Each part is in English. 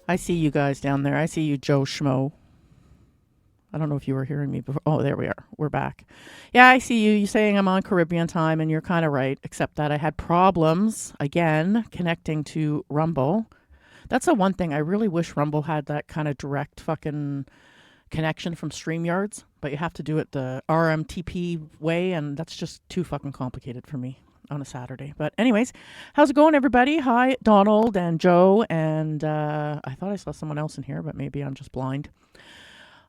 I see you guys down there. I see you, Joe Schmo. I don't know if you were hearing me before. Oh, there we are. We're back. Yeah, I see you. You're saying I'm on Caribbean time, and you're kind of right, except that I had problems, again, connecting to Rumble. That's the one thing. I really wish Rumble had that kind of direct fucking connection from StreamYards, but you have to do it the RMTP way, and that's just too fucking complicated for me on a Saturday. But anyways, how's it going, everybody? Hi, Donald and Joe, and I thought I saw someone else in here, but maybe I'm just blind.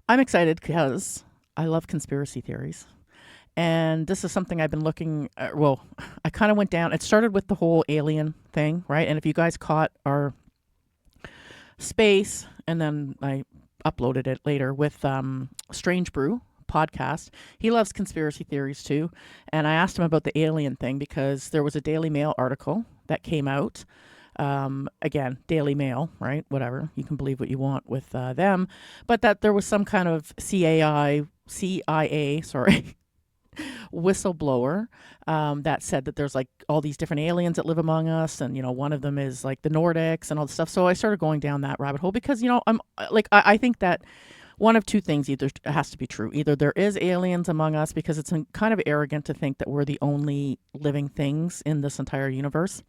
I'm excited because I love conspiracy theories. And this is something I've been looking at. Well, I kind of went down. It started with the whole alien thing, right? And if you guys caught our space, and then I uploaded it later with Strange Brew podcast. He loves conspiracy theories too. And I asked him about the alien thing because there was a Daily Mail article that came out. Again, Daily Mail, right? Whatever. You can believe what you want with them. But that there was some kind of CIA, sorry, whistleblower that said that there's like all these different aliens that live among us, and one of them is like the Nordics and all this stuff. So I started going down that rabbit hole because I'm like I think that one of two things either has to be true. Either there is aliens among us because it's kind of arrogant to think that we're the only living things in this entire universe.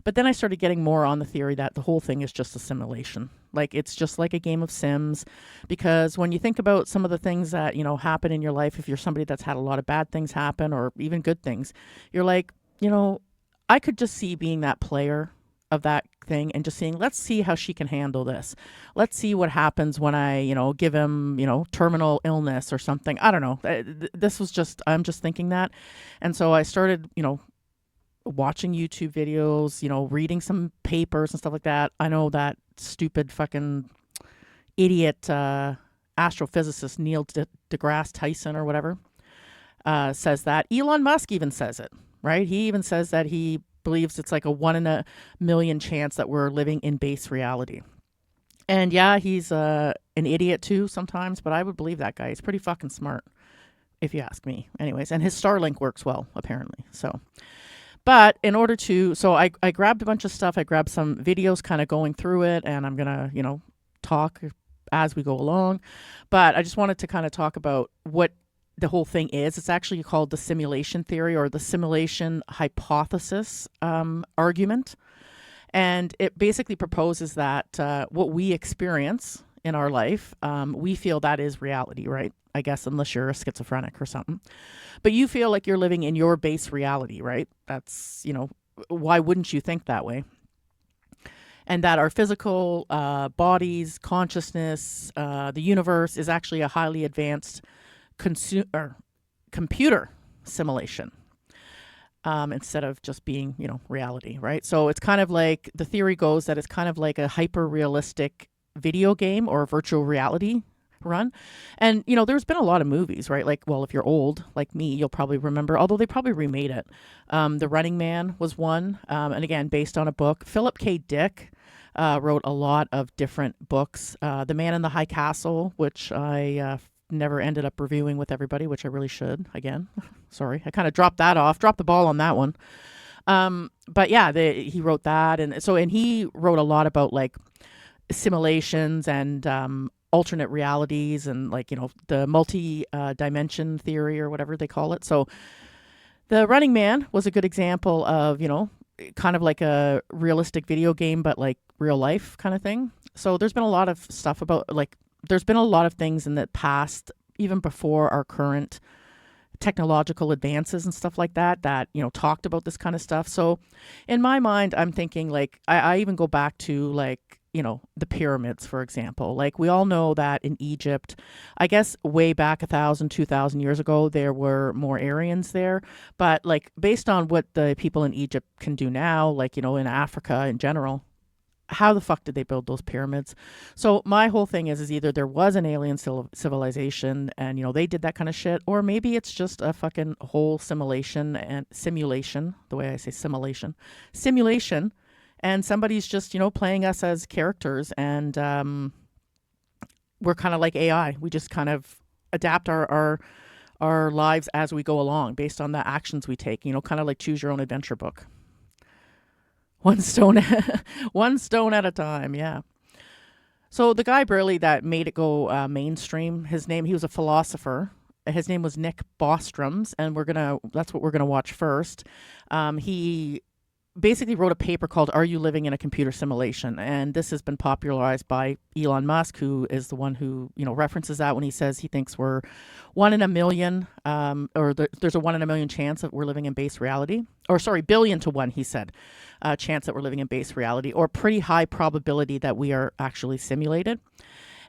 But then I started getting more on the theory that the whole thing is just a simulation. Like it's just like a game of Sims, because when you think about some of the things that, happen in your life, if you're somebody that's had a lot of bad things happen or even good things, you're like, I could just see being that player of that thing and just seeing, let's see how she can handle this. Let's see what happens when I, give him, terminal illness or something. I don't know. This was just, I'm just thinking that. And so I started, watching YouTube videos, reading some papers and stuff like that. I know that stupid fucking idiot astrophysicist Neil deGrasse Tyson or whatever says that. Elon Musk even says it, right? He even says that he believes it's like a 1 in a million chance that we're living in base reality. And yeah, he's an idiot too sometimes, but I would believe that guy. He's pretty fucking smart, if you ask me. Anyways, and his Starlink works well, apparently. But in order to, so I grabbed a bunch of stuff. I grabbed some videos kind of going through it, and I'm going to, talk as we go along. But I just wanted to kind of talk about what the whole thing is. It's actually called the simulation theory or the simulation hypothesis argument. And it basically proposes that what we experience in our life, we feel that is reality, right? I guess unless you're a schizophrenic or something. But you feel like you're living in your base reality, right? That's, why wouldn't you think that way? And that our physical bodies, consciousness, the universe is actually a highly advanced computer simulation. Instead of just being, reality, right? So it's kind of like the theory goes that it's kind of like a hyper realistic video game or virtual reality run. And, there's been a lot of movies, right? Like, well, if you're old like me, you'll probably remember, although they probably remade it. The Running Man was one. And again, based on a book. Philip K. Dick wrote a lot of different books. The Man in the High Castle, which I never ended up reviewing with everybody, which I really should. Again, sorry, I kind of dropped the ball on that one. But yeah, he wrote that, and he wrote a lot about like simulations and alternate realities, and like the multi dimension theory or whatever they call it. So the Running Man was a good example of kind of like a realistic video game, but like real life kind of thing. So there's been a lot of stuff about like there's been a lot of things in the past, even before our current technological advances and stuff like that, talked about this kind of stuff. So in my mind, I'm thinking like, I even go back to like, the pyramids, for example. Like we all know that in Egypt, I guess way back 1,000, 2,000 years ago, there were more Aryans there. But like based on what the people in Egypt can do now, like, in Africa in general, how the fuck did they build those pyramids? So my whole thing is either there was an alien civilization and they did that kind of shit, or maybe it's just a fucking whole simulation, the way I say simulation, and somebody's just playing us as characters, and we're kind of like AI. We just kind of adapt our lives as we go along based on the actions we take. Kind of like choose your own adventure book. One stone, one stone at a time. Yeah. So the guy really that made it go mainstream, he was a philosopher. His name was Nick Bostrom's, and that's what we're gonna watch first. He basically wrote a paper called "Are You Living in a Computer Simulation?" And this has been popularized by Elon Musk, who is the one who references that when he says he thinks we're 1 in a million, there's a 1 in a million chance that we're living in base reality, or sorry, billion to one. He said chance that we're living in base reality, or pretty high probability that we are actually simulated.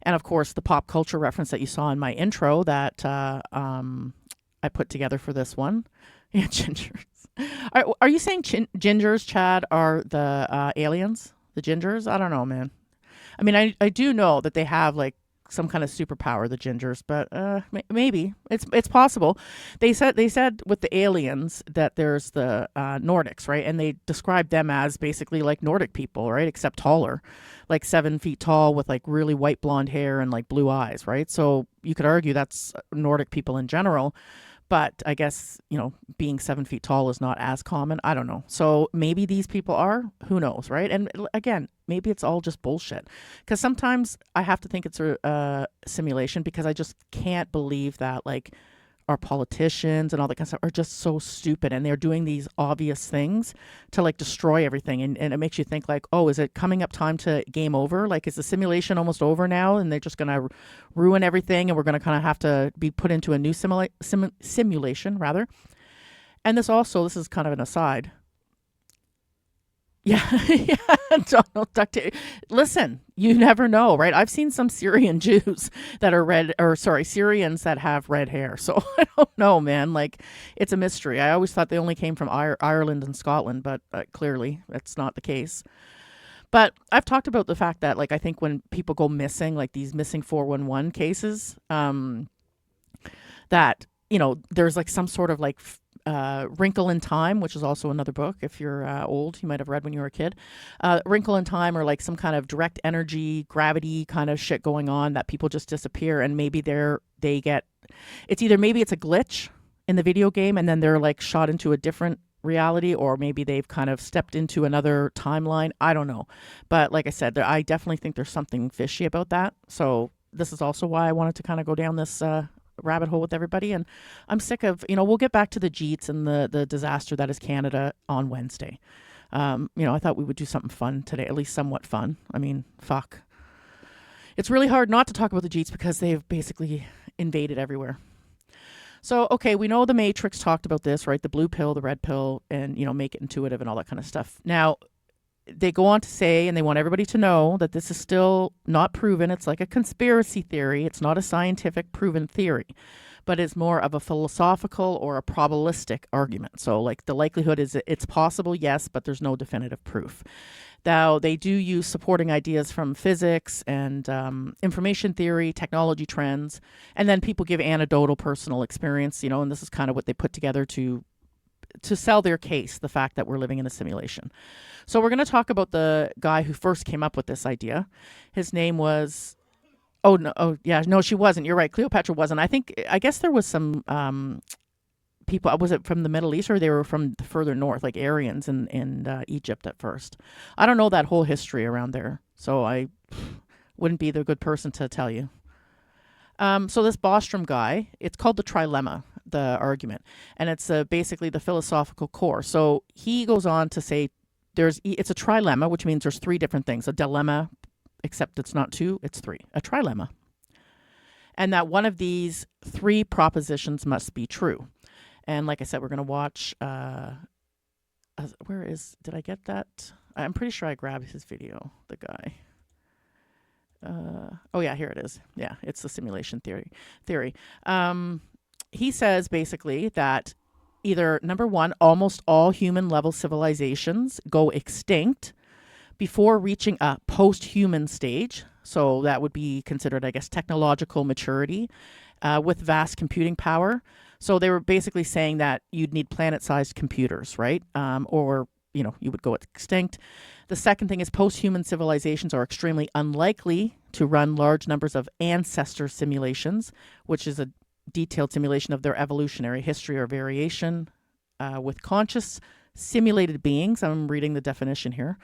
And of course, the pop culture reference that you saw in my intro that I put together for this one. Yeah, gingers. Are you saying gingers, Chad, are the aliens? The gingers? I don't know, man. I mean, I do know that they have like some kind of superpower, the gingers, but maybe it's possible. They said with the aliens that there's the Nordics, right? And they described them as basically like Nordic people, right? Except taller, like 7 feet tall with like really white blonde hair and like blue eyes, right? So you could argue that's Nordic people in general. But I guess, being 7 feet tall is not as common. I don't know. So maybe these people are, who knows, right? And again, maybe it's all just bullshit. Because sometimes I have to think it's a simulation because I just can't believe that, like, our politicians and all that kind of stuff are just so stupid, and they're doing these obvious things to like destroy everything, and it makes you think like, oh, is it coming up time to game over? Like, is the simulation almost over now and they're just gonna ruin everything, and we're gonna kind of have to be put into a new simulation rather? And this is kind of an aside. Yeah, yeah, Donald Duck. Listen, you never know, right? I've seen some Syrian Jews that are Syrians that have red hair. So I don't know, man. Like, it's a mystery. I always thought they only came from Ireland and Scotland, but clearly that's not the case. But I've talked about the fact that, like, I think when people go missing, like these missing 411 cases, that there's like some sort of like Wrinkle in Time, which is also another book. If you're old, you might have read when you were a kid. Wrinkle in Time, or like some kind of direct energy, gravity kind of shit going on that people just disappear, and maybe it's either maybe it's a glitch in the video game, and then they're like shot into a different reality, or maybe they've kind of stepped into another timeline. I don't know, but like I said, I definitely think there's something fishy about that. So this is also why I wanted to kind of go down this rabbit hole with everybody. And I'm sick of, we'll get back to the Jeets and the disaster that is Canada on Wednesday. I thought we would do something fun today, at least somewhat fun. I mean, fuck. It's really hard not to talk about the Jeets because they've basically invaded everywhere. So, okay, we know the Matrix talked about this, right? The blue pill, the red pill, and, make it intuitive and all that kind of stuff. Now, they go on to say, and they want everybody to know, that this is still not proven. It's like a conspiracy theory. It's not a scientific proven theory, but it's more of a philosophical or a probabilistic argument. So like the likelihood is it's possible, yes, but there's no definitive proof. Now, they do use supporting ideas from physics and information theory, technology trends, and then people give anecdotal personal experience, and this is kind of what they put together to sell their case, the fact that we're living in a simulation. So we're going to talk about the guy who first came up with this idea. His name was, she wasn't. You're right. Cleopatra wasn't. I guess there was some people, was it from the Middle East, or they were from the further north, like Aryans in Egypt at first? I don't know that whole history around there, so I wouldn't be the good person to tell you. So this Bostrom guy, it's called the trilemma, the argument, and it's basically the philosophical core. So he goes on to say it's a trilemma, which means there's three different things. A dilemma, except it's not two, it's three. A trilemma. And that one of these three propositions must be true. And like I said, we're going to watch, did I get that? I'm pretty sure I grabbed his video, the guy. Here it is. Yeah, it's the simulation theory. He says basically that either, number one, almost all human level civilizations go extinct before reaching a post-human stage. So that would be considered, I guess, technological maturity with vast computing power. So they were basically saying that you'd need planet-sized computers, right? Or you would go extinct. The second thing is post-human civilizations are extremely unlikely to run large numbers of ancestor simulations, which is a detailed simulation of their evolutionary history or variation with conscious simulated beings. I'm reading the definition here.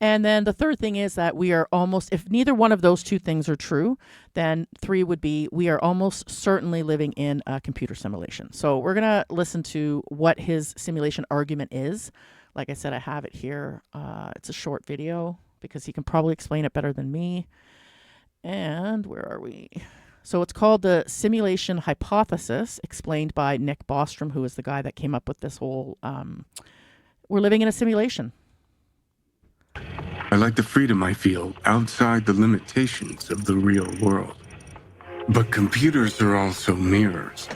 And then the third thing is that we are almost, if neither one of those two things are true, then three would be we are almost certainly living in a computer simulation. So we're going to listen to what his simulation argument is. Like I said, I have it here. It's a short video because he can probably explain it better than me. And where are we? So it's called the simulation hypothesis, explained by Nick Bostrom, who is the guy that came up with this whole, we're living in a simulation. I like the freedom I feel outside the limitations of the real world. But computers are also mirrors,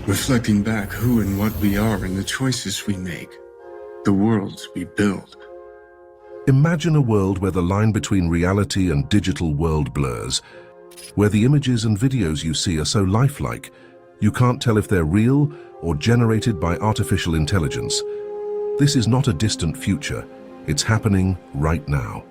reflecting back who and what we are in the choices we make, the worlds we build. Imagine a world where the line between reality and digital world blurs, where the images and videos you see are so lifelike, you can't tell if they're real or generated by artificial intelligence. This is not a distant future. It's happening right now.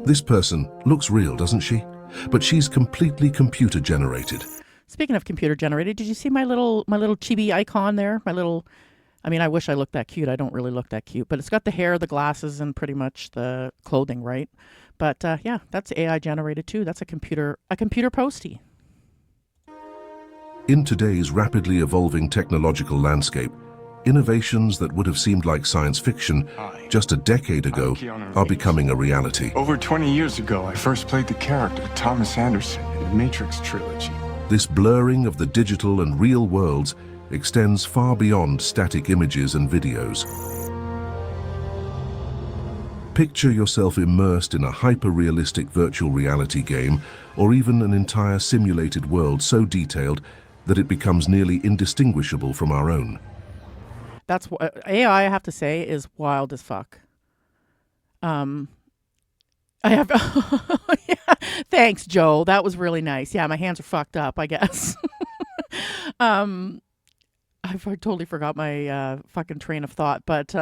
This person looks real, doesn't she? But she's completely computer generated. Speaking of computer generated, did you see my little chibi icon there? I mean, I wish I looked that cute. I don't really look that cute, but it's got the hair, the glasses, and pretty much the clothing, right? But yeah, that's AI generated too. That's a computer postie. In today's rapidly evolving technological landscape, innovations that would have seemed like science fiction just a decade ago are becoming a reality. Over 20 years ago, I first played the character Thomas Anderson in the Matrix trilogy. This blurring of the digital and real worlds extends far beyond static images and videos. Picture yourself immersed in a hyper-realistic virtual reality game, or even an entire simulated world so detailed that it becomes nearly indistinguishable from our own. That's what AI, I have to say, is wild as fuck. I have, yeah, thanks, Joe. That was really nice. Yeah, my hands are fucked up, I guess. I totally forgot my fucking train of thought, but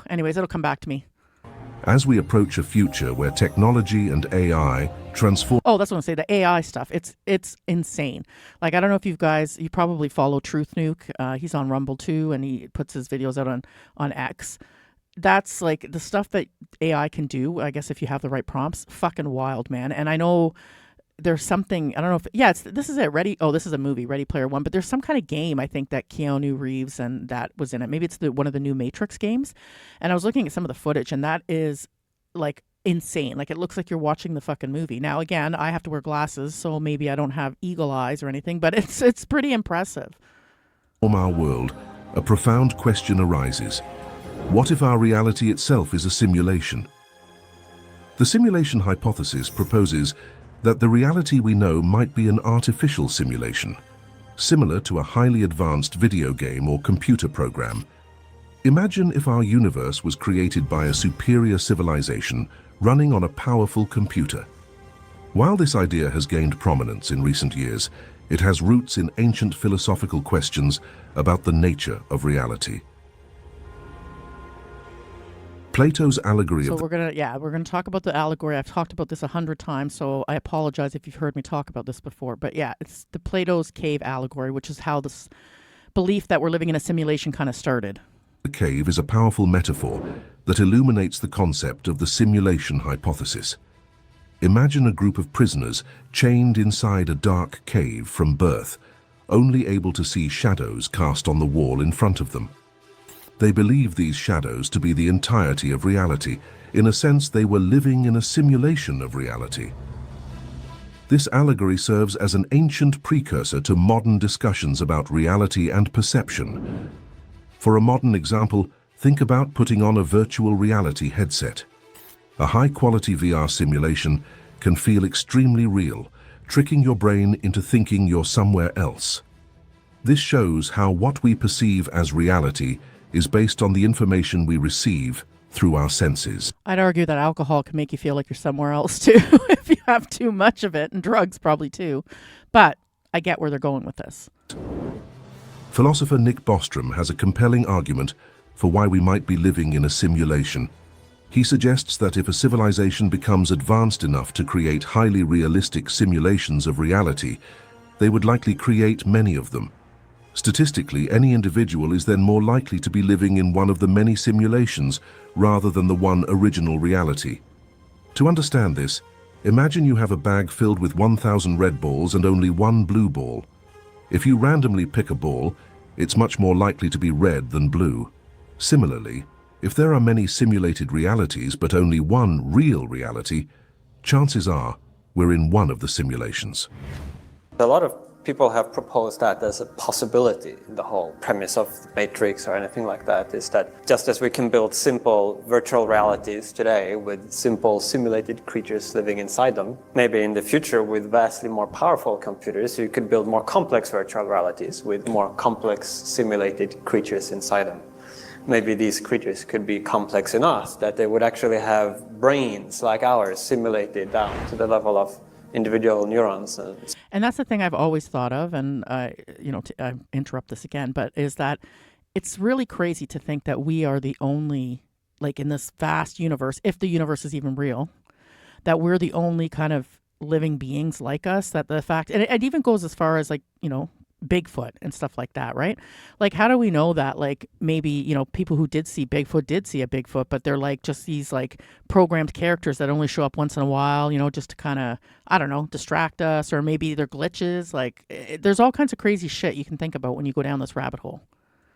anyways, it'll come back to me. As we approach a future where technology and AI transform... Oh, that's what I'm saying. The AI stuff. It's insane. Like, I don't know if you probably follow Truth Nuke. He's on Rumble too, and he puts his videos out on X. That's like the stuff that AI can do, I guess, if you have the right prompts. Fucking wild, man. And I know there's something, I don't know if, yeah, this is it. This is a movie, Ready Player One, but there's some kind of game, I think, that Keanu Reeves and that was in it. Maybe it's one of the new Matrix games. And I was looking at some of the footage, and that is like insane. Like, it looks like you're watching the fucking movie. Now, again, I have to wear glasses, so maybe I don't have eagle eyes or anything, but it's pretty impressive. From our world, a profound question arises. What if our reality itself is a simulation? The simulation hypothesis proposes that the reality we know might be an artificial simulation, similar to a highly advanced video game or computer program. Imagine if our universe was created by a superior civilization running on a powerful computer. While this idea has gained prominence in recent years, it has roots in ancient philosophical questions about the nature of reality. Plato's allegory So of we're gonna talk about the allegory. I've talked about this 100 times, so I apologize if you've heard me talk about this before. But yeah, it's the Plato's cave allegory, which is how this belief that we're living in a simulation kind of started. the cave is a powerful metaphor that illuminates the concept of the simulation hypothesis. Imagine a group of prisoners chained inside a dark cave from birth, only able to see shadows cast on the wall in front of them. They believe these shadows to be the entirety of reality. In a sense, they were living in a simulation of reality. This allegory serves as an ancient precursor to modern discussions about reality and perception. For a modern example, think about putting on a virtual reality headset. A high-quality VR simulation can feel extremely real, tricking your brain into thinking you're somewhere else. This shows how what we perceive as reality is based on the information we receive through our senses. I'd argue that alcohol can make you feel like you're somewhere else too, if you have too much of it, and drugs probably too. But I get where they're going with this. Philosopher Nick Bostrom has a compelling argument for why we might be living in a simulation. He suggests that if a civilization becomes advanced enough to create highly realistic simulations of reality, they would likely create many of them. Statistically, any individual is then more likely to be living in one of the many simulations rather than the one original reality. To understand this, imagine you have a bag filled with 1,000 red balls and only one blue ball. If you randomly pick a ball, it's much more likely to be red than blue. Similarly, if there are many simulated realities but only one real reality, chances are we're in one of the simulations. A lot of people have proposed that as a possibility. The whole premise of the Matrix or anything like that is that just as we can build simple virtual realities today with simple simulated creatures living inside them, maybe in the future with vastly more powerful computers, you could build more complex virtual realities with more complex simulated creatures inside them. Maybe these creatures could be complex enough that they would actually have brains like ours simulated down to the level of individual neurons. And that's the thing I've always thought of, and I interrupt this again, but is that it's really crazy to think that we are the only, like in this vast universe, if the universe is even real, that we're the only kind of living beings like us. That the fact, and it even goes as far as like, Bigfoot and stuff like that, right? Like, how do we know that, like, maybe, people who did see Bigfoot did see a Bigfoot, but they're like just these like programmed characters that only show up once in a while, just to kind of, I don't know, distract us, or maybe they're glitches. Like, there's all kinds of crazy shit you can think about when you go down this rabbit hole.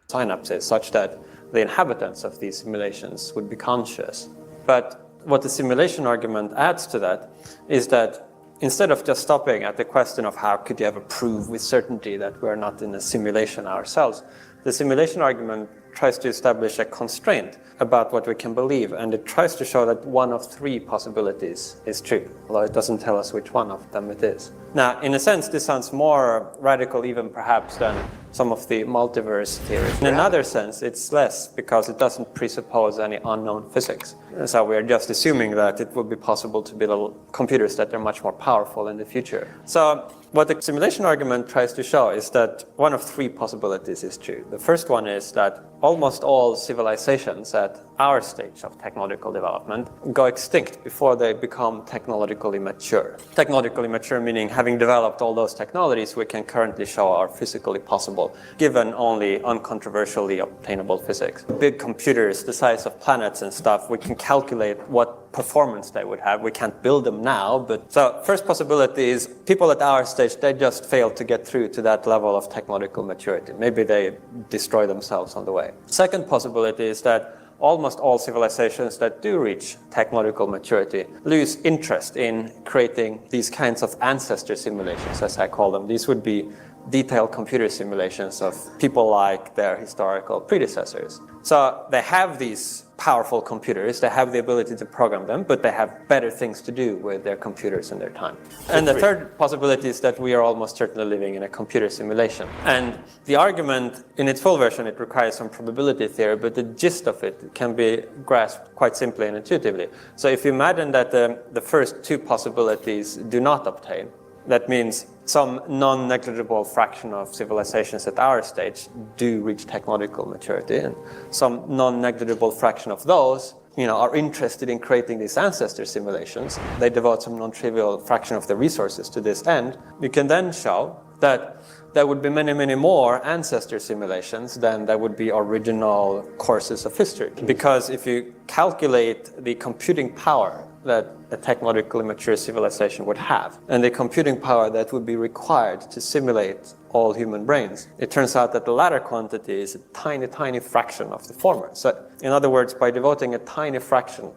Synapses such that the inhabitants of these simulations would be conscious. But what the simulation argument adds to that is that instead of just stopping at the question of how could you ever prove with certainty that we're not in a simulation ourselves, the simulation argument tries to establish a constraint about what we can believe, and it tries to show that one of three possibilities is true, although it doesn't tell us which one of them it is. Now, in a sense, this sounds more radical even perhaps than some of the multiverse theories. In another sense, it's less, because it doesn't presuppose any unknown physics. So we're just assuming that it would be possible to build computers that are much more powerful in the future. So what the simulation argument tries to show is that one of three possibilities is true. The first one is that almost all civilizations at our stage of technological development go extinct before they become technologically mature. Technologically mature meaning having developed all those technologies we can currently show are physically possible, given only uncontroversially obtainable physics. Big computers the size of planets and stuff, we can calculate what performance they would have. We can't build them now, but so first possibility is people at our stage, they just fail to get through to that level of technological maturity. Maybe they destroy themselves on the way. Second possibility is that almost all civilizations that do reach technological maturity lose interest in creating these kinds of ancestor simulations, as I call them. These would be detailed computer simulations of people like their historical predecessors. So they have these powerful computers, they have the ability to program them, but they have better things to do with their computers in their time. And the third possibility is that we are almost certainly living in a computer simulation. And the argument, in its full version, it requires some probability theory, but the gist of it can be grasped quite simply and intuitively. So if you imagine that the first two possibilities do not obtain, that means some non-negligible fraction of civilizations at our stage do reach technological maturity, and some non-negligible fraction of those are interested in creating these ancestor simulations. They devote some non-trivial fraction of the resources to this end. You can then show that there would be many, many more ancestor simulations than there would be original courses of history. Because if you calculate the computing power that a technologically mature civilization would have, and the computing power that would be required to simulate all human brains, it turns out that the latter quantity is a tiny, tiny fraction of the former. So, in other words, by devoting a tiny fraction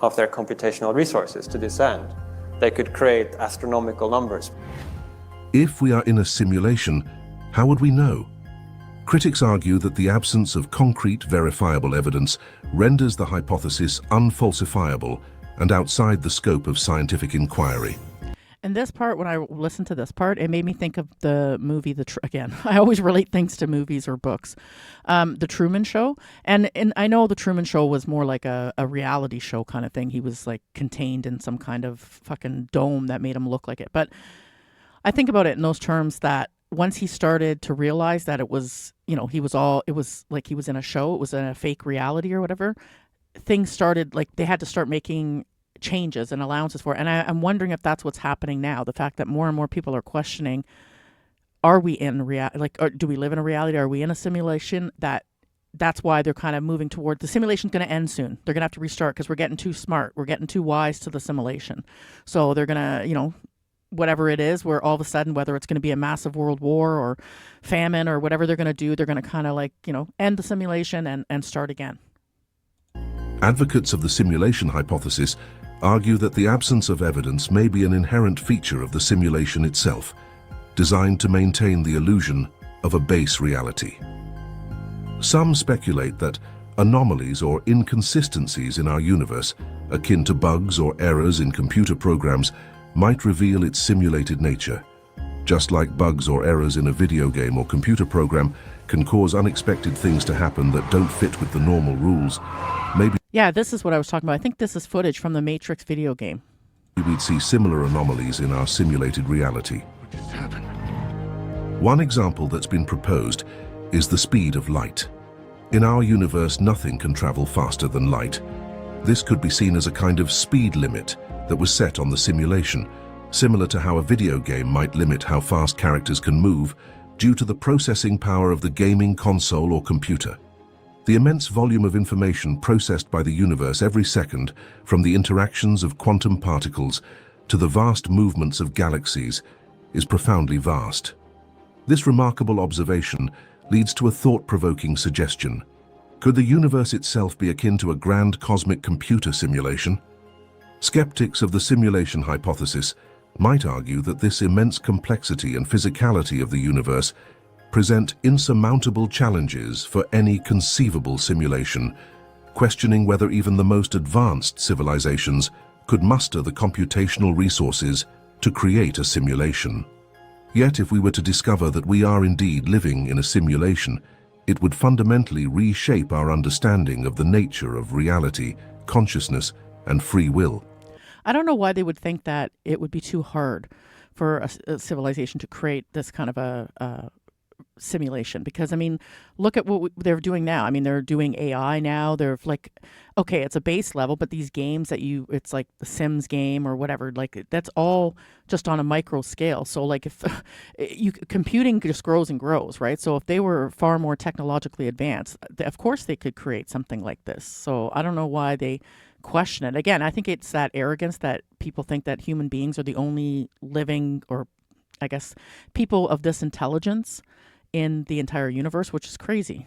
of their computational resources to this end, they could create astronomical numbers. If we are in a simulation, how would we know? Critics argue that the absence of concrete, verifiable evidence renders the hypothesis unfalsifiable and outside the scope of scientific inquiry. And this part, when I listened to this part, it made me think of the movie, again, I always relate things to movies or books, The Truman Show. And I know The Truman Show was more like a reality show kind of thing. He was like contained in some kind of fucking dome that made him look like it. But I think about it in those terms that once he started to realize that it was, it was like he was in a show, it was in a fake reality or whatever, things started, like they had to start making changes and allowances for it. And I'm wondering if that's what's happening now. The fact that more and more people are questioning are we in reality? Like, or do we live in a reality? Are we in a simulation? That's why they're kind of moving toward the simulation's going to end soon. They're going to have to restart because we're getting too smart. We're getting too wise to the simulation. So they're going to, whatever it is, where all of a sudden, whether it's going to be a massive world war or famine or whatever they're going to do, they're going to kind of like, end the simulation and start again. Advocates of the simulation hypothesis argue that the absence of evidence may be an inherent feature of the simulation itself, designed to maintain the illusion of a base reality. Some speculate that anomalies or inconsistencies in our universe, akin to bugs or errors in computer programs, might reveal its simulated nature. Just like bugs or errors in a video game or computer program can cause unexpected things to happen that don't fit with the normal rules, maybe this is what I was talking about. I think this is footage from the Matrix video game. we'd see similar anomalies in our simulated reality. What just happened? One example that's been proposed is the speed of light. In our universe, nothing can travel faster than light. This could be seen as a kind of speed limit that was set on the simulation, similar to how a video game might limit how fast characters can move due to the processing power of the gaming console or computer. The immense volume of information processed by the universe every second, from the interactions of quantum particles to the vast movements of galaxies, is profoundly vast. This remarkable observation leads to a thought-provoking suggestion. Could the universe itself be akin to a grand cosmic computer simulation? Skeptics of the simulation hypothesis might argue that this immense complexity and physicality of the universe present insurmountable challenges for any conceivable simulation, questioning whether even the most advanced civilizations could muster the computational resources to create a simulation. Yet, if we were to discover that we are indeed living in a simulation, it would fundamentally reshape our understanding of the nature of reality, consciousness, and free will. I don't know why they would think that it would be too hard for a civilization to create this kind of a simulation, because look at what they're doing now. They're doing AI now. They're like, okay, it's a base level, but these games that it's like the Sims game or whatever, like that's all just on a micro scale. So like if computing just grows and grows, right? So if they were far more technologically advanced, of course they could create something like this. So I don't know why they question it. Again, I think it's that arrogance that people think that human beings are the only living, or I guess people of this intelligence in the entire universe, which is crazy.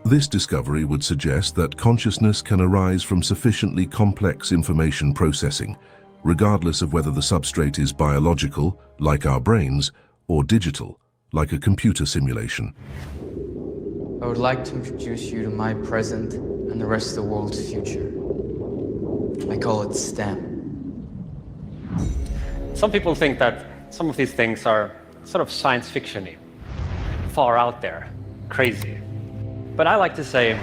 This discovery would suggest that consciousness can arise from sufficiently complex information processing, regardless of whether the substrate is biological, like our brains, or digital, like a computer simulation. I would like to introduce you to my present and the rest of the world's future. I call it STEM. Some people think that some of these things are sort of science fiction-y, far out there, crazy. But I like to say,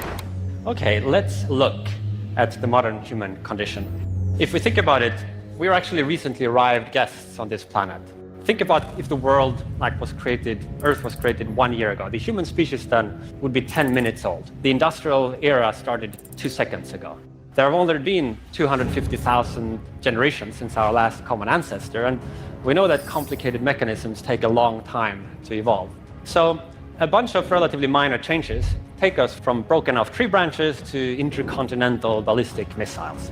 okay, let's look at the modern human condition. If we think about it, we're actually recently arrived guests on this planet. Think about if the world Earth was created 1 year ago. The human species then would be 10 minutes old. The industrial era started 2 seconds ago. There have only been 250,000 generations since our last common ancestor, and we know that complicated mechanisms take a long time to evolve. So a bunch of relatively minor changes take us from broken off tree branches to intercontinental ballistic missiles.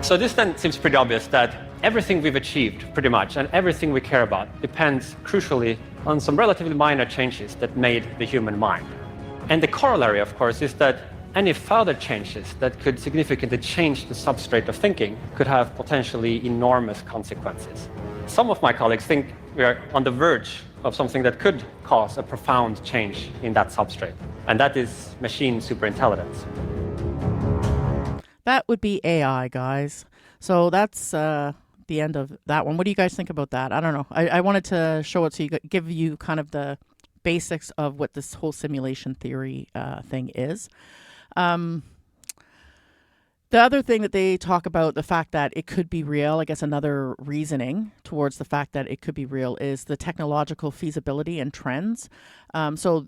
So this then seems pretty obvious that everything we've achieved, pretty much, and everything we care about depends crucially on some relatively minor changes that made the human mind. And the corollary, of course, is that any further changes that could significantly change the substrate of thinking could have potentially enormous consequences. Some of my colleagues think we are on the verge of something that could cause a profound change in that substrate, and that is machine superintelligence. That would be AI, guys. So that's the end of that one. What do you guys think about that? I don't know. I wanted to show it to you, give you kind of the basics of what this whole simulation theory thing is. The other thing that they talk about, the fact that it could be real, I guess another reasoning towards the fact that it could be real is the technological feasibility and trends. So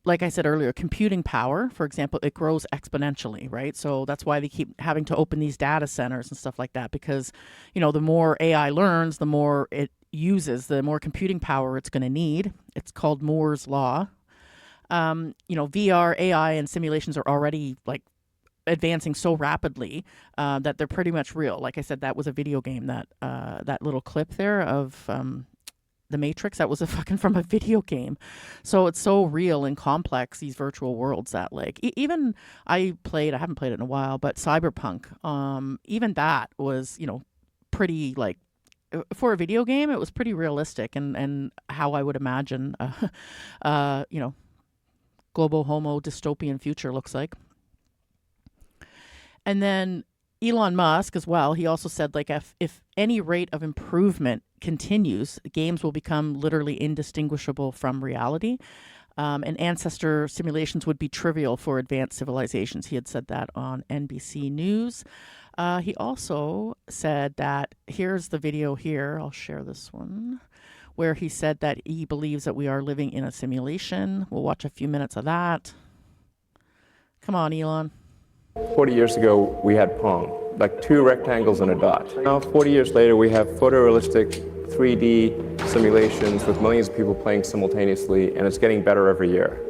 like I said earlier, computing power, for example, it grows exponentially, right? So that's why they keep having to open these data centers and stuff like that, because, the more AI learns, the more uses, the more computing power it's going to need. It's called Moore's law. VR, AI, and simulations are already like advancing so rapidly that they're pretty much real. Like I said, that was a video game, that little clip there of the Matrix. That was from a video game. So it's so real and complex, these virtual worlds, that like even I haven't played it in a while, but Cyberpunk, even that was, pretty like, for a video game, it was pretty realistic and how I would imagine, global homo dystopian future looks like. And then Elon Musk as well, he also said, like, if any rate of improvement continues, games will become literally indistinguishable from reality. And ancestor simulations would be trivial for advanced civilizations. He had said that on NBC News. He also said that, here's the video here, I'll share this one, where he said that he believes that we are living in a simulation. We'll watch a few minutes of that. Come on, Elon. 40 years ago, we had Pong, like 2 rectangles and a dot. Now, 40 years later, we have photorealistic 3D simulations with millions of people playing simultaneously, and it's getting better every year.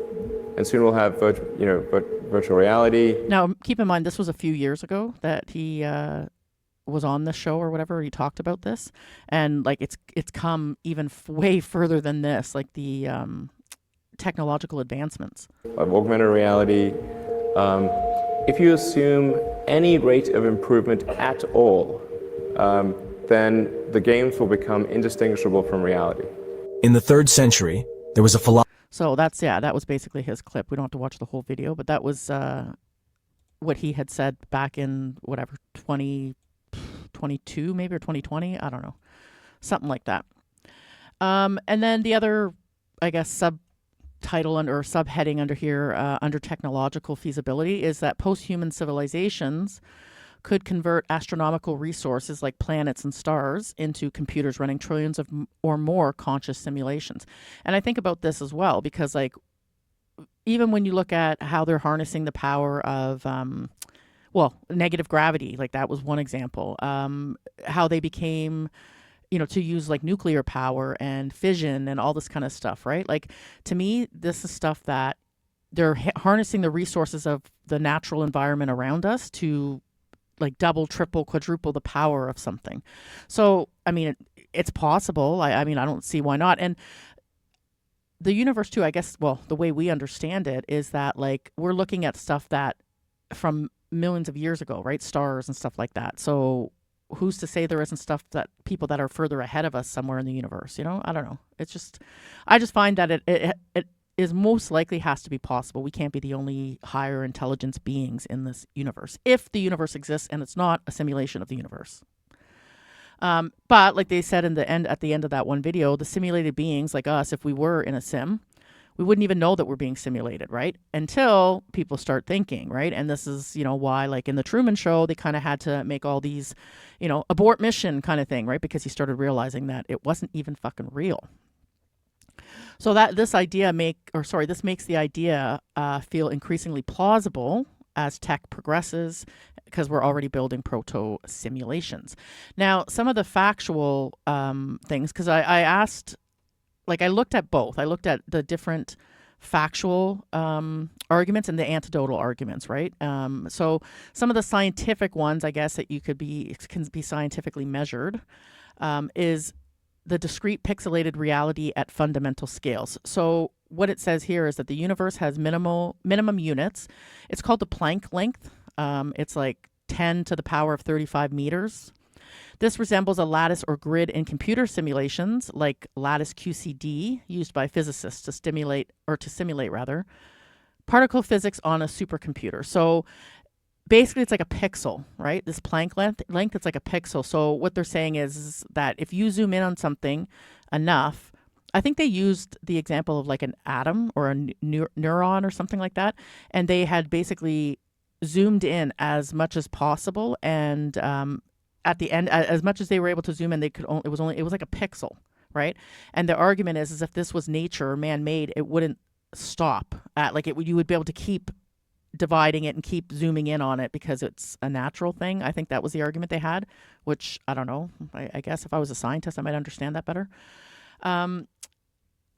And soon we'll have virtual reality. Now, keep in mind, this was a few years ago that he was on this show or whatever. He talked about this, and like it's come even way further than this, like the technological advancements. Of augmented reality. If you assume any rate of improvement at all, then the games will become indistinguishable from reality. In the 3rd century, there was a philosopher. So that was basically his clip. We don't have to watch the whole video, but that was what he had said back in 2022 maybe, or 2020. I don't know. Something like that. And then the other, I guess, subtitle or subheading under here, under technological feasibility, is that post-human civilizations could convert astronomical resources like planets and stars into computers running trillions of or more conscious simulations. And I think about this as well, because like even when you look at how they're harnessing the power of negative gravity, like that was one example, how they became to use like nuclear power and fission and all this kind of stuff, right? Like, to me, this is stuff that they're harnessing the resources of the natural environment around us to like double, triple, quadruple the power of something. So, I mean, it's possible. I mean, I don't see why not. And the universe too, I guess, well, the way we understand it is that like we're looking at stuff that from millions of years ago, right? Stars and stuff like that. So who's to say there isn't stuff that people that are further ahead of us somewhere in the universe, I don't know. It's just, I just find that it is most likely has to be possible. We can't be the only higher intelligence beings in this universe, if the universe exists and it's not a simulation of the universe. But like they said at the end of that one video, the simulated beings like us, if we were in a sim, we wouldn't even know that we're being simulated, right? Until people start thinking, right? And this is, why, like in the Truman Show, they kind of had to make all these, abort mission kind of thing, right? Because he started realizing that it wasn't even fucking real. So this makes the idea feel increasingly plausible as tech progresses, because we're already building proto simulations. Now, some of the factual things, because I asked, like I looked at both. I looked at the different factual arguments and the anecdotal arguments, right? So some of the scientific ones, I guess, that can be scientifically measured is the discrete pixelated reality at fundamental scales. So what it says here is that the universe has minimum units. It's called the Planck length. It's like 10 to the power of 35 meters. This resembles a lattice or grid in computer simulations like lattice QCD, used by physicists to simulate particle physics on a supercomputer. So basically, it's like a pixel, right? This Planck length, it's like a pixel. So what they're saying is that if you zoom in on something enough, I think they used the example of like an atom or a neuron or something like that, and they had basically zoomed in as much as possible, and at the end, as much as they were able to zoom in, it was like a pixel, right? And the argument is if this was nature or man-made, it wouldn't stop at you would be able to keep dividing it and keep zooming in on it because it's a natural thing. I think that was the argument they had, which I don't know. I guess if I was a scientist, I might understand that better.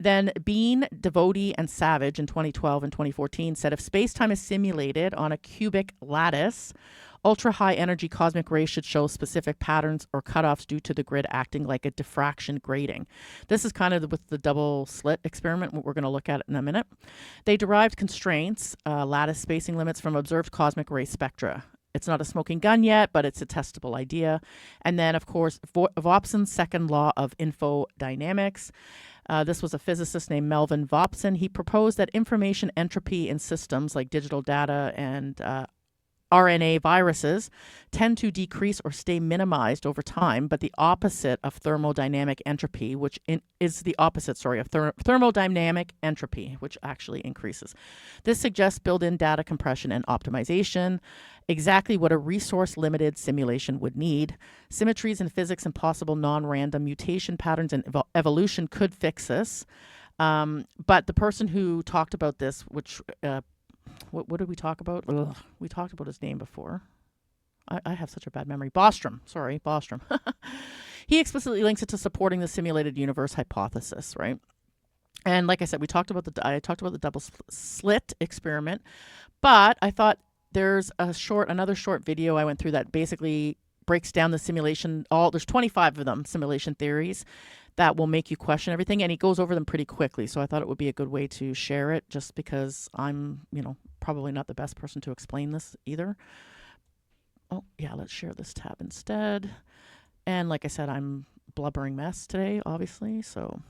Then Bean, Devotee, and Savage in 2012 and 2014 said if space-time is simulated on a cubic lattice, ultra-high energy cosmic rays should show specific patterns or cutoffs due to the grid acting like a diffraction grating. This is kind of with the double slit experiment, what we're going to look at in a minute. They derived constraints, lattice spacing limits from observed cosmic ray spectra. It's not a smoking gun yet, but it's a testable idea. And then, of course, Vopson's second law of infodynamics. This was a physicist named Melvin Vopson. He proposed that information entropy in systems like digital data and RNA viruses tend to decrease or stay minimized over time, but the opposite of thermodynamic entropy, which is the opposite, of thermodynamic entropy, which actually increases. This suggests built-in data compression and optimization, exactly what a resource-limited simulation would need. Symmetries in physics and possible non-random mutation patterns in evolution could fix this. But the person who talked about this, which what did we talk about? Ugh, we talked about his name before. I have such a bad memory. Bostrom. He explicitly links it to supporting the simulated universe hypothesis, right? And like I said, I talked about the double slit experiment, but I thought there's another short video I went through that basically breaks down the simulation. There's 25 of them, simulation theories, that will make you question everything, and he goes over them pretty quickly. So I thought it would be a good way to share it, just because I'm, probably not the best person to explain this either. Oh yeah, let's share this tab instead. And like I said, I'm blubbering mess today, obviously. So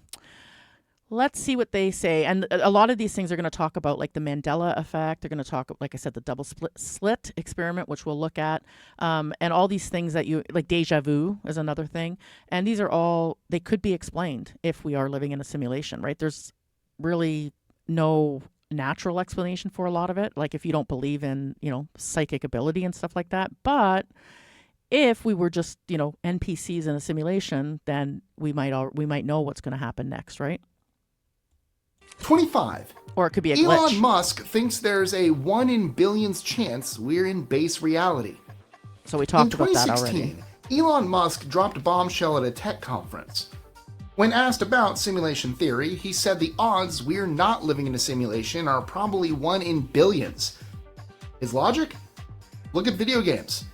let's see what they say. And a lot of these things are going to talk about like the Mandela effect. They're going to talk, like I said, the double slit experiment, which we'll look at. And all these things that like deja vu is another thing. And these are all, they could be explained if we are living in a simulation, right? There's really no natural explanation for a lot of it. Like if you don't believe in, psychic ability and stuff like that. But if we were just, NPCs in a simulation, then we might know what's going to happen next, right? 25. Or it could be a glitch. Elon Musk thinks there's a 1 in billions chance we're in base reality. So we talked about that already. In 2016, Elon Musk dropped a bombshell at a tech conference. When asked about simulation theory, he said the odds we're not living in a simulation are probably 1 in billions. His logic? Look at video games.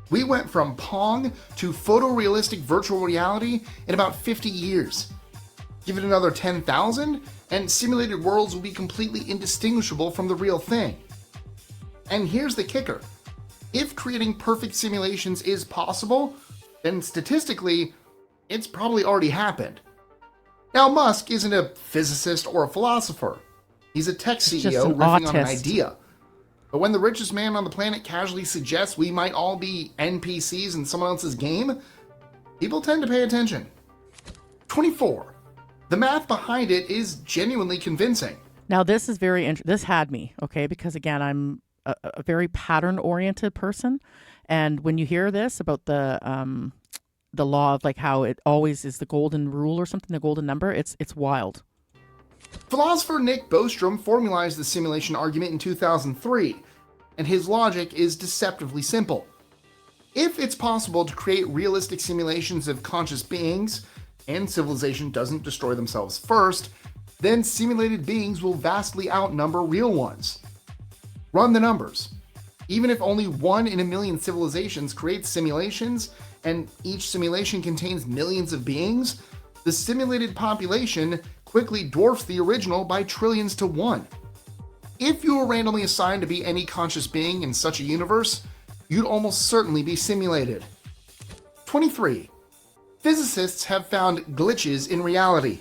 We went from Pong to photorealistic virtual reality in about 50 years. Give it another 10,000, and simulated worlds will be completely indistinguishable from the real thing. And here's the kicker. If creating perfect simulations is possible, then statistically, it's probably already happened. Now, Musk isn't a physicist or a philosopher. He's a tech CEO riffing on an idea. But when the richest man on the planet casually suggests we might all be NPCs in someone else's game, people tend to pay attention. 24. The math behind it is genuinely convincing. Now, this is very interesting. This had me, okay, because again, I'm a very pattern-oriented person. And when you hear this about the law of like how it always is the golden rule or something, the golden number, it's wild. Philosopher Nick Bostrom formalized the simulation argument in 2003, and his logic is deceptively simple. If it's possible to create realistic simulations of conscious beings, and civilization doesn't destroy themselves first, then simulated beings will vastly outnumber real ones. Run the numbers. Even if only 1 in a million civilizations creates simulations, and each simulation contains millions of beings, the simulated population quickly dwarfs the original by trillions to 1. If you were randomly assigned to be any conscious being in such a universe, you'd almost certainly be simulated. 23. Physicists have found glitches in reality.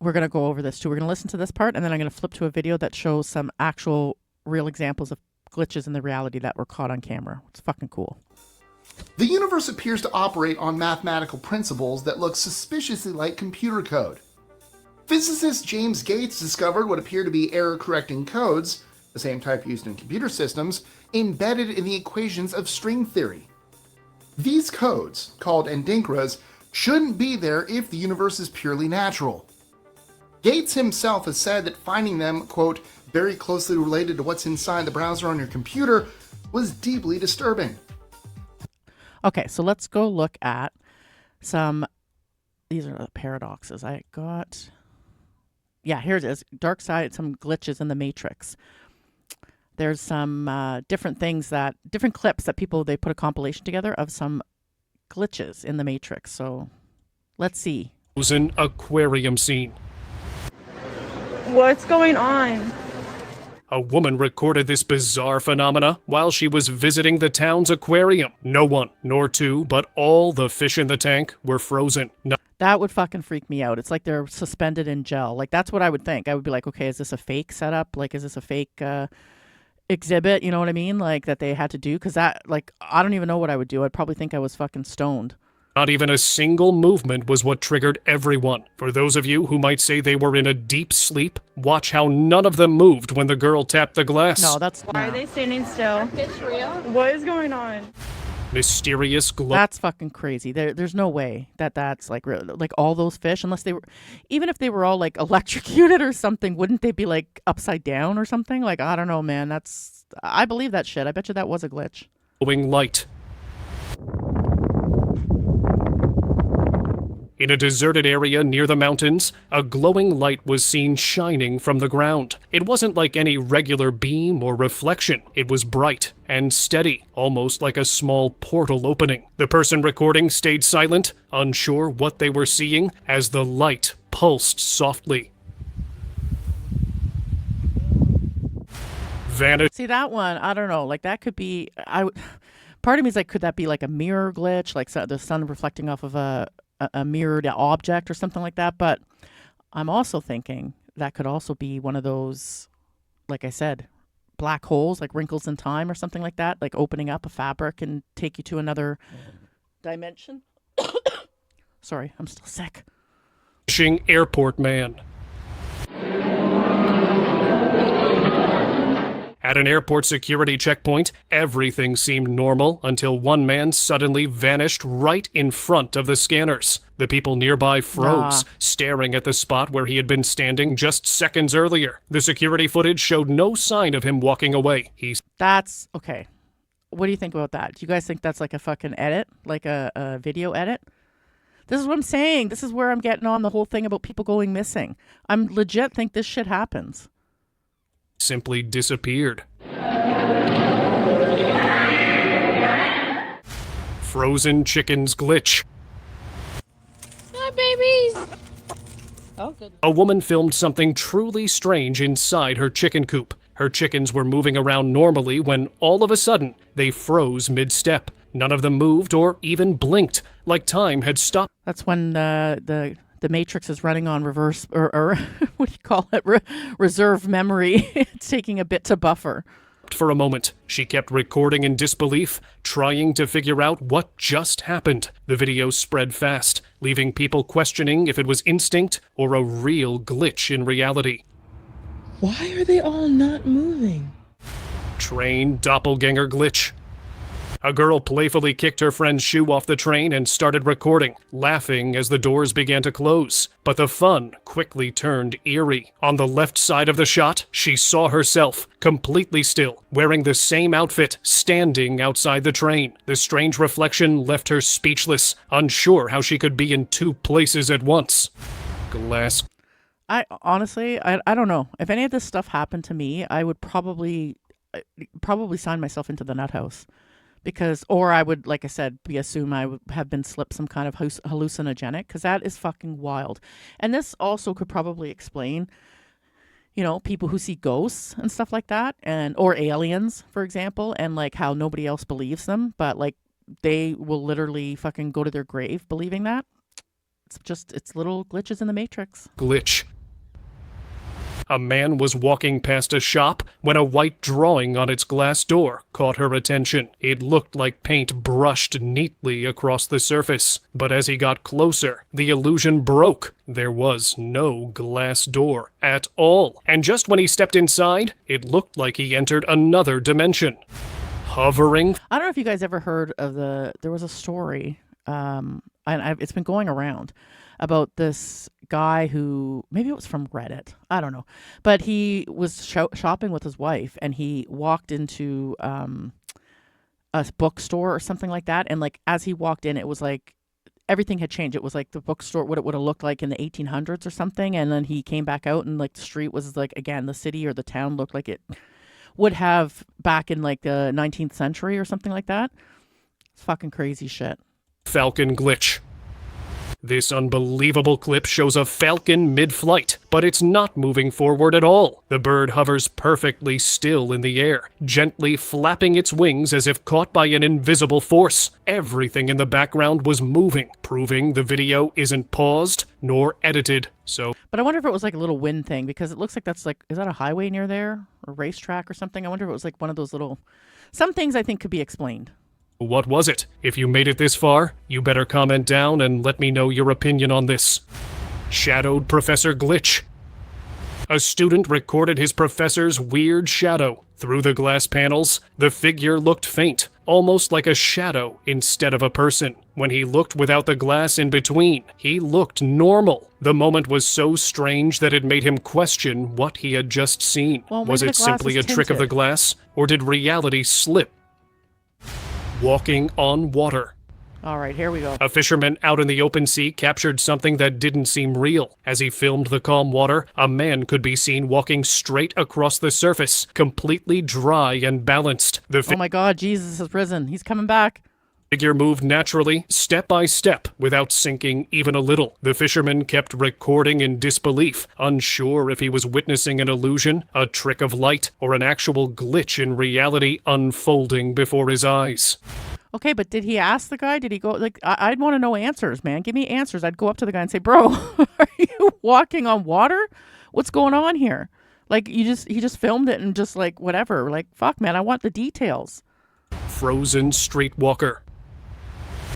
We're going to go over this too. We're going to listen to this part, and then I'm going to flip to a video that shows some actual real examples of glitches in the reality that were caught on camera. It's fucking cool. The universe appears to operate on mathematical principles that look suspiciously like computer code. Physicist James Gates discovered what appear to be error-correcting codes, the same type used in computer systems, embedded in the equations of string theory. These codes, called Endinkras, shouldn't be there if the universe is purely natural. Gates himself has said that finding them, quote, very closely related to what's inside the browser on your computer was deeply disturbing. Okay, so let's go look at some. These are the paradoxes I got. Yeah, here it is. Dark side, some glitches in the Matrix. There's some different clips that they put a compilation together of some glitches in the Matrix. So let's see. It was an aquarium scene. What's going on? A woman recorded this bizarre phenomena while she was visiting the town's aquarium. No one, nor two, but all the fish in the tank were frozen. That would fucking freak me out. It's like they're suspended in gel. Like, that's what I would think. I would be like, okay, is this a fake setup? Like, is this a fake exhibit? You know what I mean? Like, that they had to do? Because that, like, I don't even know what I would do. I'd probably think I was fucking stoned. Not even a single movement was what triggered everyone. For those of you who might say they were in a deep sleep, watch how none of them moved when the girl tapped the glass. No, that's... Why are they standing still? Are fish real? What is going on? Mysterious glow. That's fucking crazy. There's no way that's like all those fish, unless they were, even if they were all like electrocuted or something, wouldn't they be like upside down or something? Like, I don't know, man. I believe that shit. I bet you that was a glitch. Glowing light. In a deserted area near the mountains, a glowing light was seen shining from the ground. It wasn't like any regular beam or reflection. It was bright and steady, almost like a small portal opening. The person recording stayed silent, unsure what they were seeing, as the light pulsed softly. Vanished. See, that one, I don't know. Like, that could be... Part of me is like, could that be like a mirror glitch? Like the sun reflecting off of a mirrored object or something like that? But I'm also thinking that could also be one of those, like I said, black holes, like wrinkles in time or something like that, like opening up a fabric and take you to another dimension. Sorry, I'm still sick. Airport man. At an airport security checkpoint, everything seemed normal until one man suddenly vanished right in front of the scanners. The people nearby froze, staring at the spot where he had been standing just seconds earlier. The security footage showed no sign of him walking away. That's okay. What do you think about that? Do you guys think that's like a fucking edit? Like a video edit? This is what I'm saying. This is where I'm getting on the whole thing about people going missing. I'm legit think this shit happens. Simply disappeared. Frozen chickens glitch. Hi, babies. Oh, good. A woman filmed something truly strange inside her chicken coop. Her chickens were moving around normally when all of a sudden they froze mid-step. None of them moved or even blinked, like time had stopped. That's when the Matrix is running on reverse, or what do you call it? Reserve memory. It's taking a bit to buffer. For a moment, she kept recording in disbelief, trying to figure out what just happened. The video spread fast, leaving people questioning if it was instinct or a real glitch in reality. Why are they all not moving? Train doppelganger glitch. A girl playfully kicked her friend's shoe off the train and started recording, laughing as the doors began to close. But the fun quickly turned eerie. On the left side of the shot, she saw herself, completely still, wearing the same outfit, standing outside the train. The strange reflection left her speechless, unsure how she could be in two places at once. Glass. I honestly don't know. If any of this stuff happened to me, I would probably sign myself into the nut house. Because, or I would, like I said, assume I would have been slipped some kind of hallucinogenic, because that is fucking wild. And this also could probably explain, you know, people who see ghosts and stuff like that, or aliens, for example, and like how nobody else believes them, but like they will literally fucking go to their grave believing that. It's little glitches in the Matrix. Glitch. A man was walking past a shop when a white drawing on its glass door caught her attention. It looked like paint brushed neatly across the surface, but as he got closer, the illusion broke. There was no glass door at all, and just when he stepped inside, it looked like he entered another dimension. Hovering. I don't know if you guys ever heard of there was a story, and it's been going around, about this guy who, maybe it was from Reddit, I don't know, but he was shopping with his wife, and he walked into a bookstore or something like that, and like as he walked in, it was like everything had changed. It was like the bookstore, what it would have looked like in the 1800s or something, and then he came back out, and like the street was like, again, the city or the town looked like it would have back in like the 19th century or something like that. It's fucking crazy shit. Falcon glitch. This unbelievable clip shows a falcon mid-flight, but it's not moving forward at all. The bird hovers perfectly still in the air, gently flapping its wings as if caught by an invisible force. Everything in the background was moving, proving the video isn't paused nor edited. But I wonder if it was like a little wind thing, because it looks like that's like, is that a highway near there? Or racetrack or something? I wonder if it was like one of those little, some things I think could be explained. What was it? If you made it this far, you better comment down and let me know your opinion on this. Shadowed Professor Glitch. A student recorded his professor's weird shadow. Through the glass panels, the figure looked faint, almost like a shadow instead of a person. When he looked without the glass in between, he looked normal. The moment was so strange that it made him question what he had just seen. Well, was it simply a trick of the glass, or did reality slip? Walking on water. All right, here we go. A fisherman out in the open sea captured something that didn't seem real. As he filmed the calm water, a man could be seen walking straight across the surface, completely dry and balanced. Oh my God, Jesus has risen. He's coming back. Figure moved naturally, step by step, without sinking even a little. The fisherman kept recording in disbelief, unsure if he was witnessing an illusion, a trick of light, or an actual glitch in reality unfolding before his eyes. Okay, but did he ask the guy? Did he go, like, I'd want to know answers, man. Give me answers. I'd go up to the guy and say, bro, are you walking on water? What's going on here? Like, he just filmed it and just like, whatever. Like, fuck, man, I want the details. Frozen streetwalker.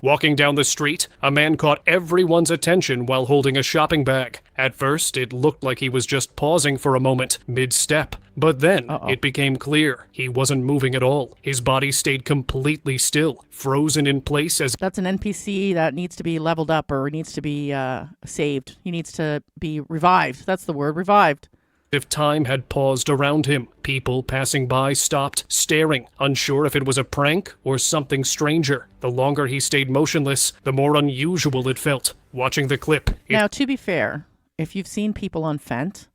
Walking down the street, a man caught everyone's attention while holding a shopping bag. At first, it looked like he was just pausing for a moment, mid-step. But then, it became clear he wasn't moving at all. His body stayed completely still, frozen in place as... That's an NPC that needs to be leveled up or needs to be saved. He needs to be revived. That's the word, revived. If time had paused around him. People passing by stopped, staring, unsure if it was a prank or something stranger. The longer he stayed motionless, the more unusual it felt. Watching the clip... Now, to be fair, if you've seen people on Fent,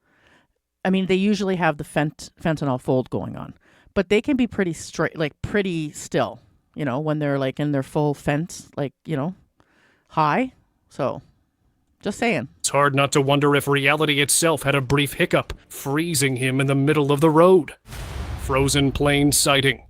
I mean, they usually have the fentanyl fold going on. But they can be pretty straight, like pretty still, you know, when they're like in their full Fent, like, you know, high. So... just saying. It's hard not to wonder if reality itself had a brief hiccup, freezing him in the middle of the road. Frozen plane sighting.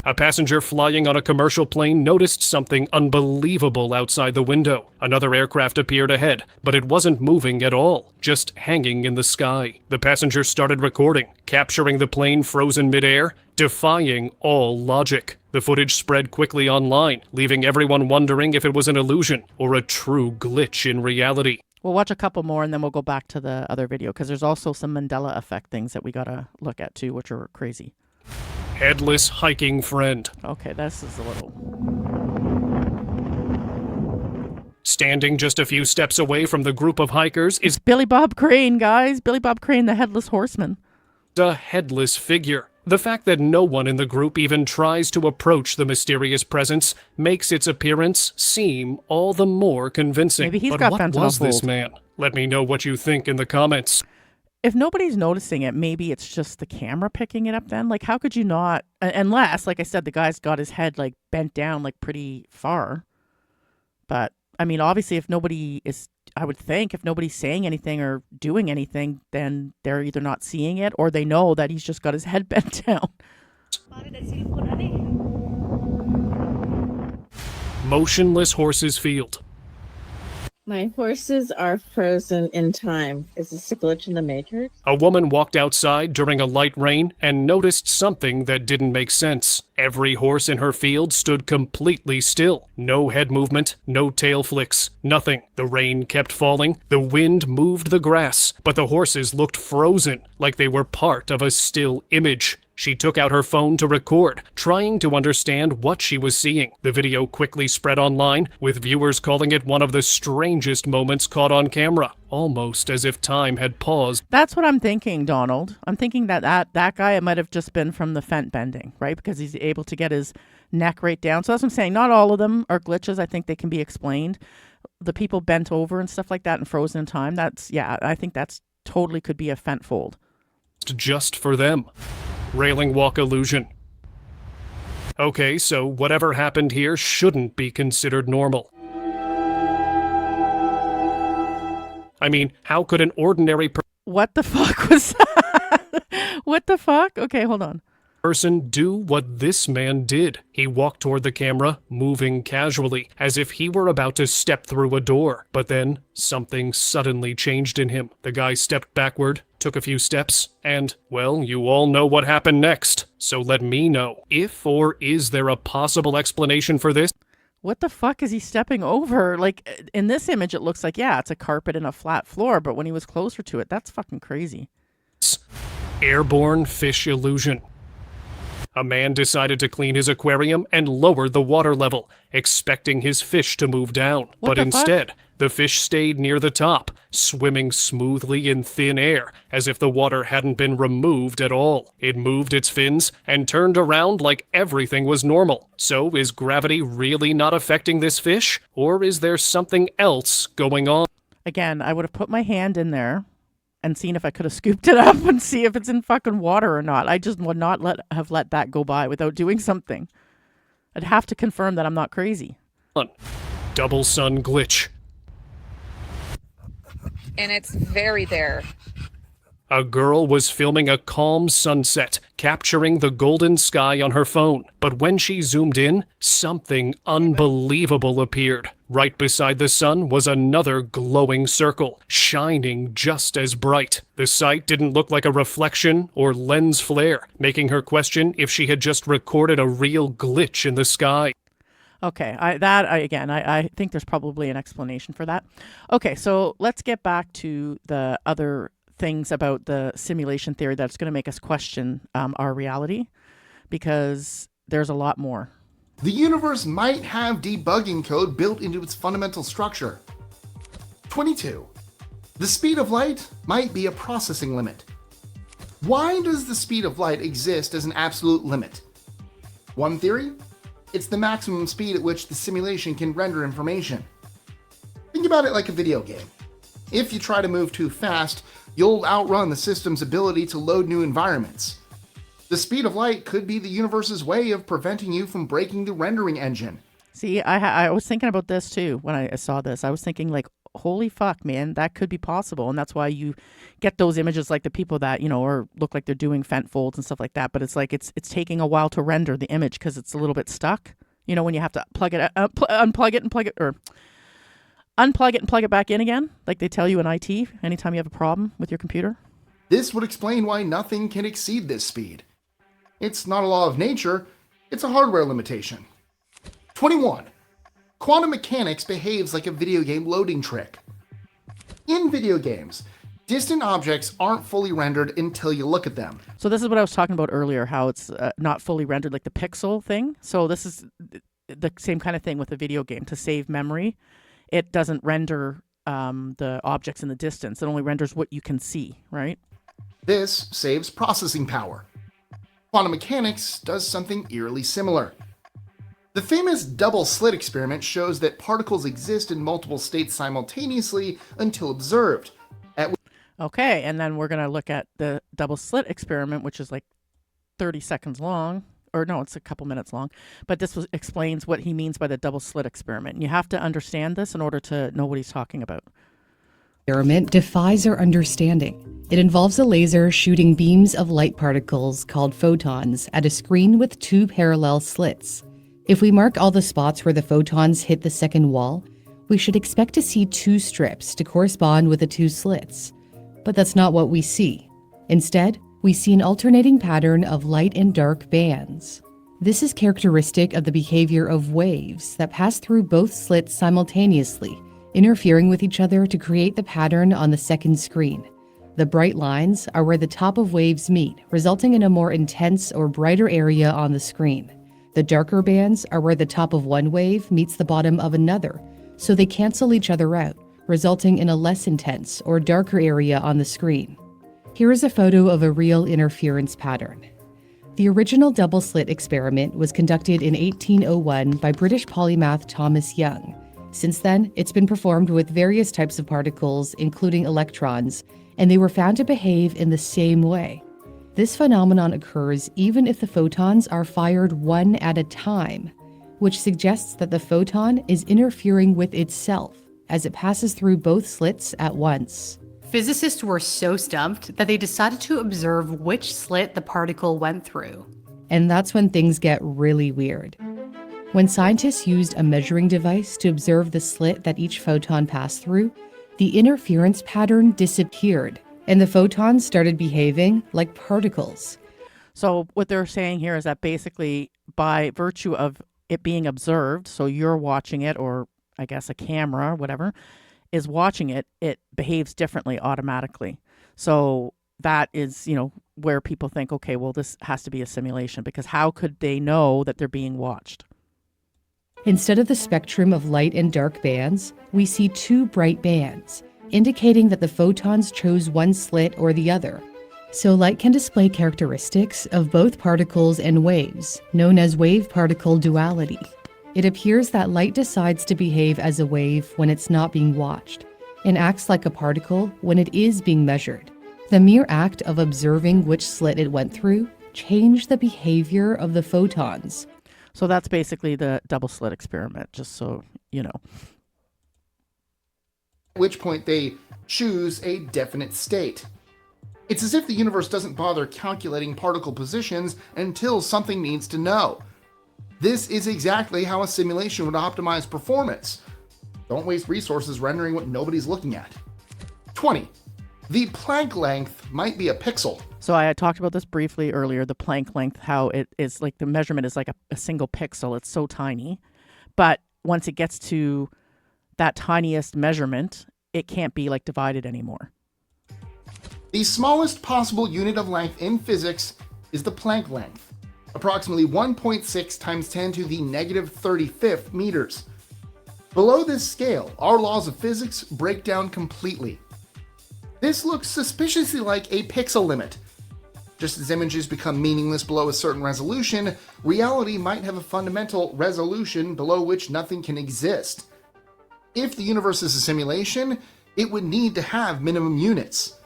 A passenger flying on a commercial plane noticed something unbelievable outside the window. Another aircraft appeared ahead, but it wasn't moving at all, just hanging in the sky. The passenger started recording, capturing the plane frozen midair, defying all logic. The footage spread quickly online, leaving everyone wondering if it was an illusion or a true glitch in reality. We'll watch a couple more and then we'll go back to the other video, because there's also some Mandela effect things that we gotta look at too, which are crazy. Headless hiking friend. Okay, this is a little... Standing just a few steps away from the group of hikers is Billy Bob Crane, guys. Billy Bob Crane, the Headless Horseman. A headless figure. The fact that no one in the group even tries to approach the mysterious presence makes its appearance seem all the more convincing. Maybe he's but got what fentanyl was this fold. man? Let me know what you think in the comments. If nobody's noticing it, maybe it's just the camera picking it up then. Like, how could you not... Unless, like I said, the guy's got his head, like, bent down, like, pretty far. But, I mean, obviously, if nobody is... I would think if nobody's saying anything or doing anything, then they're either not seeing it or they know that he's just got his head bent down. Motionless Horses Field. My horses are frozen in time. Is this a glitch in the Matrix? A woman walked outside during a light rain and noticed something that didn't make sense. Every horse in her field stood completely still. No head movement, no tail flicks, nothing. The rain kept falling, the wind moved the grass, but the horses looked frozen, like they were part of a still image. She took out her phone to record, trying to understand what she was seeing. The video quickly spread online, with viewers calling it one of the strangest moments caught on camera, almost as if time had paused. That's what I'm thinking, Donald. I'm thinking that guy, it might have just been from the fent bending, right? Because he's able to get his neck right down. So that's what I'm saying. Not all of them are glitches. I think they can be explained. The people bent over and stuff like that and frozen in time, I think that's totally could be a fent fold. Just for them. Railing walk illusion. Okay, so whatever happened here shouldn't be considered normal. I mean, how could an ordinary What the fuck was that? What the fuck? Okay, hold on. person do what this man did? He walked toward the camera, moving casually, as if he were about to step through a door. But then, something suddenly changed in him. The guy stepped backward, took a few steps, and, well, you all know what happened next. So let me know. If or is there a possible explanation for this? What the fuck is he stepping over? Like, in this image, it looks like, yeah, it's a carpet and a flat floor, but when he was closer to it, that's fucking crazy. Airborne fish illusion. A man decided to clean his aquarium and lowered the water level, expecting his fish to move down. What But the instead, the fish stayed near the top, swimming smoothly in thin air, as if the water hadn't been removed at all. It moved its fins and turned around like everything was normal. So is gravity really not affecting this fish? Or is there something else going on? Again, I would have put my hand in there and seen if I could have scooped it up and see if it's in fucking water or not. I just would not have let that go by without doing something. I'd have to confirm that I'm not crazy. Double sun glitch. And it's very there. A girl was filming a calm sunset, capturing the golden sky on her phone. But when she zoomed in, something unbelievable appeared. Right beside the sun was another glowing circle, shining just as bright. The sight didn't look like a reflection or lens flare, making her question if she had just recorded a real glitch in the sky. Okay, I think there's probably an explanation for that. Okay, so let's get back to the other things about the simulation theory that's going to make us question our reality, because there's a lot more. The universe might have debugging code built into its fundamental structure. 22. The speed of light might be a processing limit. Why does the speed of light exist as an absolute limit? One theory? It's the maximum speed at which the simulation can render information. Think about it like a video game. If you try to move too fast, you'll outrun the system's ability to load new environments. The speed of light could be the universe's way of preventing you from breaking the rendering engine. See, I was thinking about this too when I saw this. I was thinking, like, holy fuck, man, that could be possible. And that's why you get those images, like the people that, you know, or look like they're doing fent folds and stuff like that. But it's like it's taking a while to render the image because it's a little bit stuck. You know, when you have to unplug it and plug it, or unplug it and plug it back in again, like they tell you in IT anytime you have a problem with your computer. This would explain why nothing can exceed this speed. It's not a law of nature, it's a hardware limitation. 21. Quantum mechanics behaves like a video game loading trick. In video games, distant objects aren't fully rendered until you look at them. So this is what I was talking about earlier, how it's not fully rendered, like the pixel thing. So this is the same kind of thing with a video game. To save memory, it doesn't render the objects in the distance. It only renders what you can see, right? This saves processing power. Quantum mechanics does something eerily similar. The famous double slit experiment shows that particles exist in multiple states simultaneously until observed. Okay, and then we're going to look at the double slit experiment, which is like 30 seconds long. Or no, it's a couple minutes long. But this explains what he means by the double slit experiment. And you have to understand this in order to know what he's talking about. Experiment defies our understanding. It involves a laser shooting beams of light particles called photons at a screen with two parallel slits. If we mark all the spots where the photons hit the second wall, we should expect to see two strips to correspond with the two slits. But that's not what we see. Instead, we see an alternating pattern of light and dark bands. This is characteristic of the behavior of waves that pass through both slits simultaneously, interfering with each other to create the pattern on the second screen. The bright lines are where the top of waves meet, resulting in a more intense or brighter area on the screen. The darker bands are where the top of one wave meets the bottom of another, so they cancel each other out, resulting in a less intense or darker area on the screen. Here is a photo of a real interference pattern. The original double-slit experiment was conducted in 1801 by British polymath Thomas Young. Since then, it's been performed with various types of particles, including electrons, and they were found to behave in the same way. This phenomenon occurs even if the photons are fired one at a time, which suggests that the photon is interfering with itself as it passes through both slits at once. Physicists were so stumped that they decided to observe which slit the particle went through. And that's when things get really weird. When scientists used a measuring device to observe the slit that each photon passed through, the interference pattern disappeared, and the photons started behaving like particles. So what they're saying here is that basically by virtue of it being observed, so you're watching it, or I guess a camera, whatever, is watching it, it behaves differently automatically. So that is, where people think, okay, well, this has to be a simulation, because how could they know that they're being watched? Instead of the spectrum of light and dark bands, we see two bright bands, indicating that the photons chose one slit or the other. So light can display characteristics of both particles and waves, known as wave-particle duality. It appears that light decides to behave as a wave when it's not being watched, and acts like a particle when it is being measured. The mere act of observing which slit it went through changed the behavior of the photons. So that's basically the double slit experiment, just so you know. At which point they choose a definite state. It's as if the universe doesn't bother calculating particle positions until something needs to know. This is exactly how a simulation would optimize performance. Don't waste resources rendering what nobody's looking at. 20. The Planck length might be a pixel. So I had talked about this briefly earlier, the Planck length, how it is like the measurement is like a single pixel. It's so tiny. But once it gets to that tiniest measurement, it can't be like divided anymore. The smallest possible unit of length in physics is the Planck length, approximately 1.6 times 10 to the negative 35th meters. Below this scale, our laws of physics break down completely. This looks suspiciously like a pixel limit. Just as images become meaningless below a certain resolution, reality might have a fundamental resolution below which nothing can exist. If the universe is a simulation, it would need to have minimum units.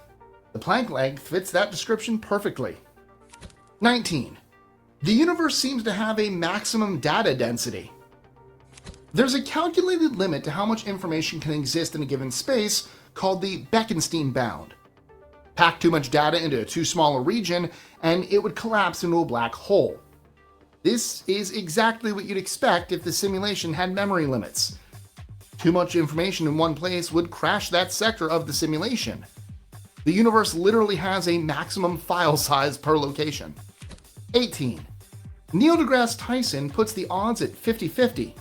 The Planck length fits that description perfectly. 19. The universe seems to have a maximum data density. There's a calculated limit to how much information can exist in a given space called the Bekenstein bound. Pack too much data into a too small a region, and it would collapse into a black hole. This is exactly what you'd expect if the simulation had memory limits. Too much information in one place would crash that sector of the simulation. The universe literally has a maximum file size per location. 18. Neil deGrasse Tyson puts the odds at 50-50.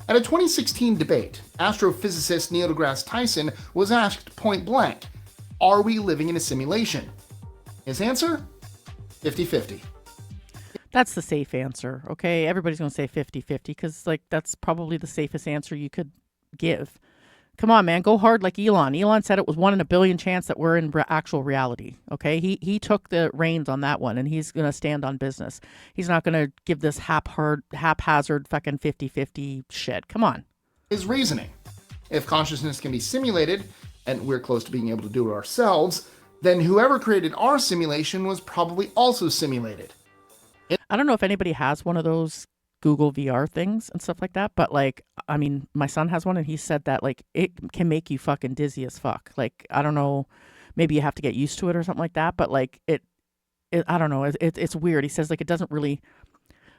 At a 2016 debate, astrophysicist Neil deGrasse Tyson was asked point blank, "Are we living in a simulation?" His answer? 50-50. That's the safe answer, okay? Everybody's going to say 50-50 because, that's probably the safest answer you could give. Come on, man, go hard like Elon. Elon said it was 1 in a billion chance that we're in actual reality, okay? He took the reins on that one, and he's going to stand on business. He's not going to give this haphazard fucking 50-50 shit. Come on. His reasoning. If consciousness can be simulated, and we're close to being able to do it ourselves, then whoever created our simulation was probably also simulated. I don't know if anybody has one of those Google VR things and stuff like that, but my son has one, and he said that it can make you fucking dizzy as fuck. I don't know, maybe you have to get used to it or something like that, but I don't know, it's weird. He says it doesn't really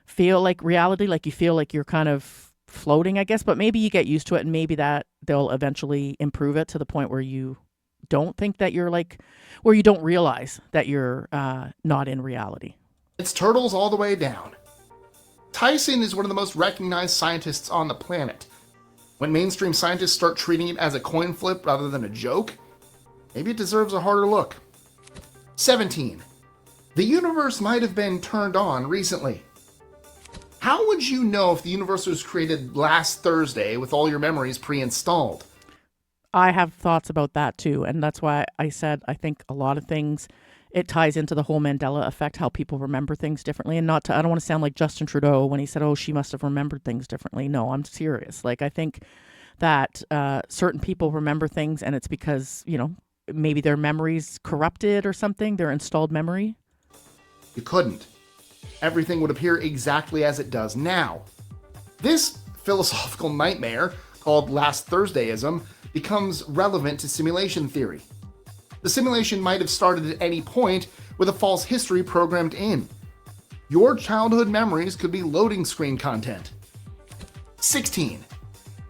feel like reality, you feel like you're kind of floating, I guess, but maybe you get used to it, and maybe that they'll eventually improve it to the point where you don't think that you're where you don't realize that you're not in reality. It's turtles all the way down. Tyson is one of the most recognized scientists on the planet. When mainstream scientists start treating it as a coin flip rather than a joke, Maybe it deserves a harder look. 17. The universe might have been turned on recently. How would you know if the universe was created last Thursday with all your memories pre-installed? I have thoughts about that too, and that's why I said I think a lot of things, it ties into the whole Mandela effect, how people remember things differently. And not to, I don't want to sound like Justin Trudeau when he said, oh, she must have remembered things differently. No, I'm serious. Like, I think that certain people remember things, and it's because, you know, maybe their memory's corrupted or something, their installed memory. You couldn't. Everything would appear exactly as it does now. This philosophical nightmare, called last Thursdayism, becomes relevant to simulation theory. The simulation might have started at any point with a false history programmed in. Your childhood memories could be loading screen content. 16.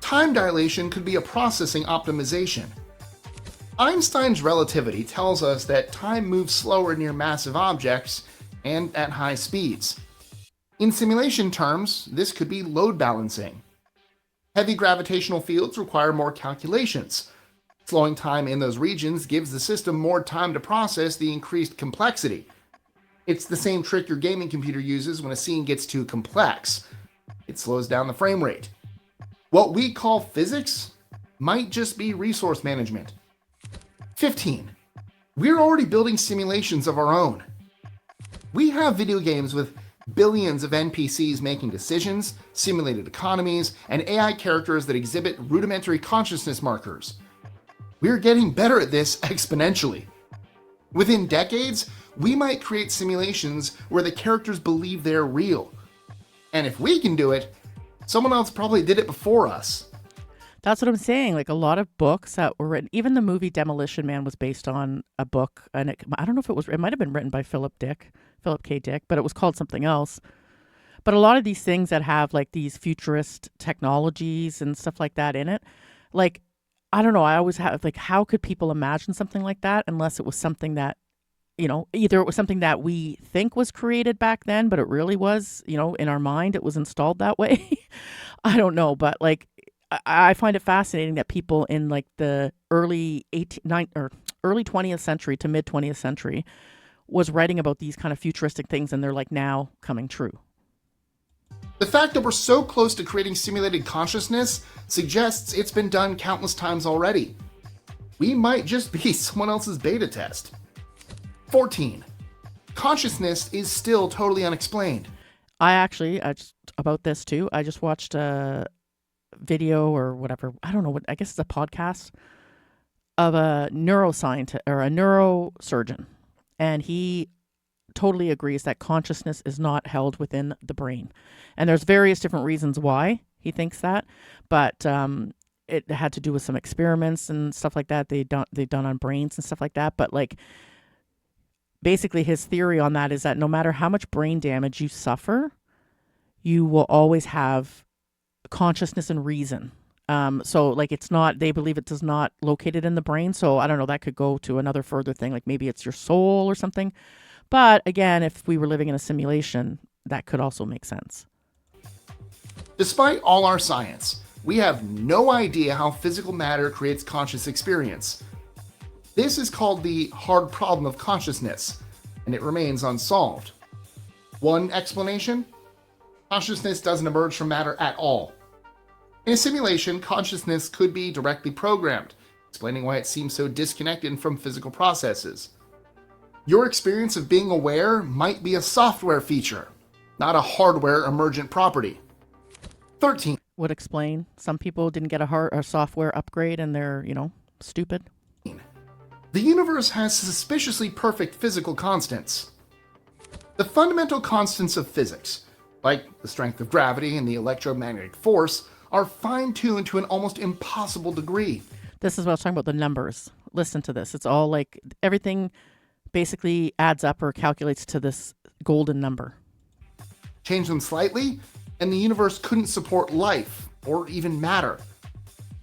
Time dilation could be a processing optimization. Einstein's relativity tells us that time moves slower near massive objects and at high speeds. In simulation terms, this could be load balancing. Heavy gravitational fields require more calculations. Slowing time in those regions gives the system more time to process the increased complexity. It's the same trick your gaming computer uses when a scene gets too complex. It slows down the frame rate. What we call physics might just be resource management. 15. We're already building simulations of our own. We have video games with billions of NPCs making decisions, simulated economies, and AI characters that exhibit rudimentary consciousness markers. We're getting better at this exponentially. Within decades, we might create simulations where the characters believe they're real. And if we can do it, someone else probably did it before us. That's what I'm saying. Like, a lot of books that were written, even the movie Demolition Man was based on a book, and I don't know if it might have been written by Philip K. Dick, but it was called something else. But a lot of these things that have like these futurist technologies and stuff like that in it, like, I don't know, I always have like, how could people imagine something like that unless it was something that, you know, either it was something that we think was created back then, but it really was, you know, in our mind, it was installed that way. I don't know, but like, I find it fascinating that people in like the early 20th century to mid 20th century was writing about these kind of futuristic things, and they're like now coming true. The fact that we're so close to creating simulated consciousness suggests it's been done countless times already. We might just be someone else's beta test. 14. Consciousness is still totally unexplained. I just about this too. I just watched a video or whatever. I don't know what. I guess it's a podcast of a neuroscientist or a neurosurgeon, and he totally agrees that consciousness is not held within the brain. And there's various different reasons why he thinks that, but it had to do with some experiments and stuff like that they've done on brains and stuff like that. But like, basically his theory on that is that no matter how much brain damage you suffer, you will always have consciousness and reason. So like, it's not, they believe it does not located in the brain. So I don't know, that could go to another further thing, like maybe it's your soul or something. But again, if we were living in a simulation, that could also make sense. Despite all our science, we have no idea how physical matter creates conscious experience. This is called the hard problem of consciousness, and it remains unsolved. One explanation? Consciousness doesn't emerge from matter at all. In a simulation, consciousness could be directly programmed, explaining why it seems so disconnected from physical processes. Your experience of being aware might be a software feature, not a hardware emergent property. 13. Would explain. Some people didn't get a software upgrade and they're, you know, stupid. The universe has suspiciously perfect physical constants. The fundamental constants of physics, like the strength of gravity and the electromagnetic force, are fine-tuned to an almost impossible degree. This is what I was talking about, the numbers. Listen to this. It's all like everything basically adds up or calculates to this golden number. Change them slightly, and the universe couldn't support life or even matter.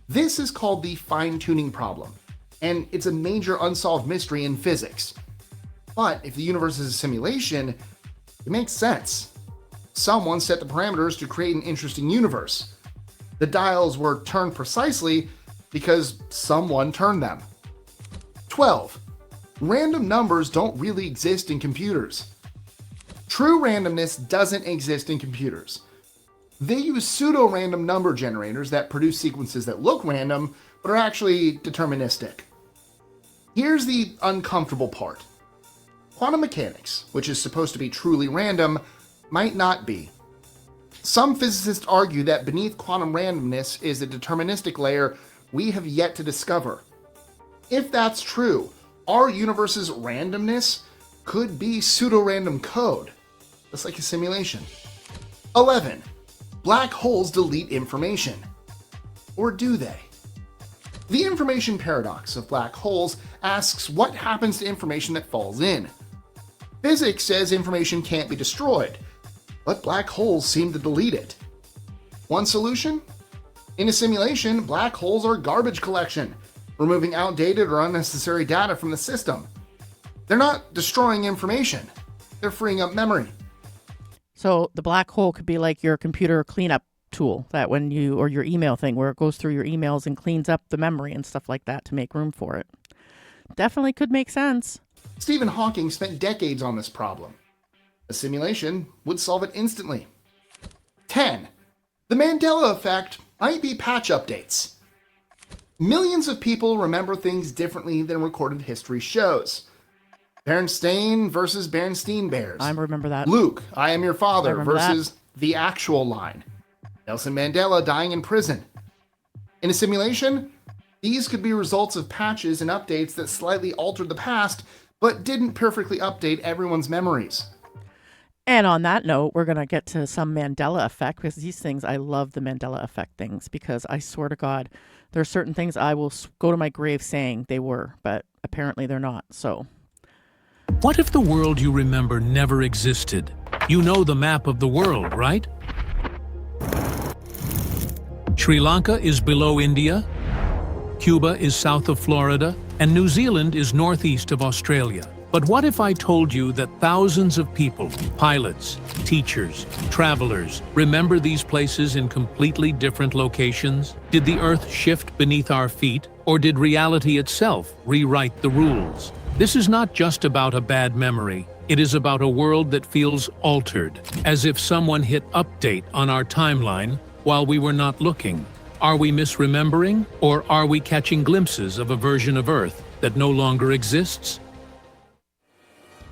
This is called the fine-tuning problem, and it's a major unsolved mystery in physics. But if the universe is a simulation, it makes sense. Someone set the parameters to create an interesting universe. The dials were turned precisely because someone turned them. 12. Random numbers don't really exist in computers. True randomness doesn't exist in computers. They use pseudo-random number generators that produce sequences that look random, but are actually deterministic. Here's the uncomfortable part. Quantum mechanics, which is supposed to be truly random, might not be. Some physicists argue that beneath quantum randomness is a deterministic layer we have yet to discover. If that's true, our universe's randomness could be pseudo-random code, just like a simulation. 11. Black holes delete information. Or do they? The information paradox of black holes asks what happens to information that falls in. Physics says information can't be destroyed, but black holes seem to delete it. One solution? In a simulation, black holes are garbage collection, removing outdated or unnecessary data from the system. They're not destroying information, they're freeing up memory. So the black hole could be like your computer cleanup tool, that when you, or your email thing where it goes through your emails and cleans up the memory and stuff like that to make room for it. Definitely could make sense. Stephen Hawking spent decades on this problem. A simulation would solve it instantly. 10. The Mandela effect might be patch updates. Millions of people remember things differently than recorded history shows. Berenstain versus Berenstein Bears. I remember that. Luke, I am your father versus that. the actual line. Nelson Mandela dying in prison. In a simulation, these could be results of patches and updates that slightly altered the past, but didn't perfectly update everyone's memories. And on that note, we're going to get to some Mandela effect, because these things, I love the Mandela effect things, because I swear to God, there are certain things I will go to my grave saying they were, but apparently they're not, so. What if the world you remember never existed? You know the map of the world, right? Sri Lanka is below India, Cuba is south of Florida, and New Zealand is northeast of Australia. But what if I told you that thousands of people, pilots, teachers, travelers, remember these places in completely different locations? Did the Earth shift beneath our feet, or did reality itself rewrite the rules? This is not just about a bad memory. It is about a world that feels altered, as if someone hit update on our timeline while we were not looking. Are we misremembering, or are we catching glimpses of a version of Earth that no longer exists?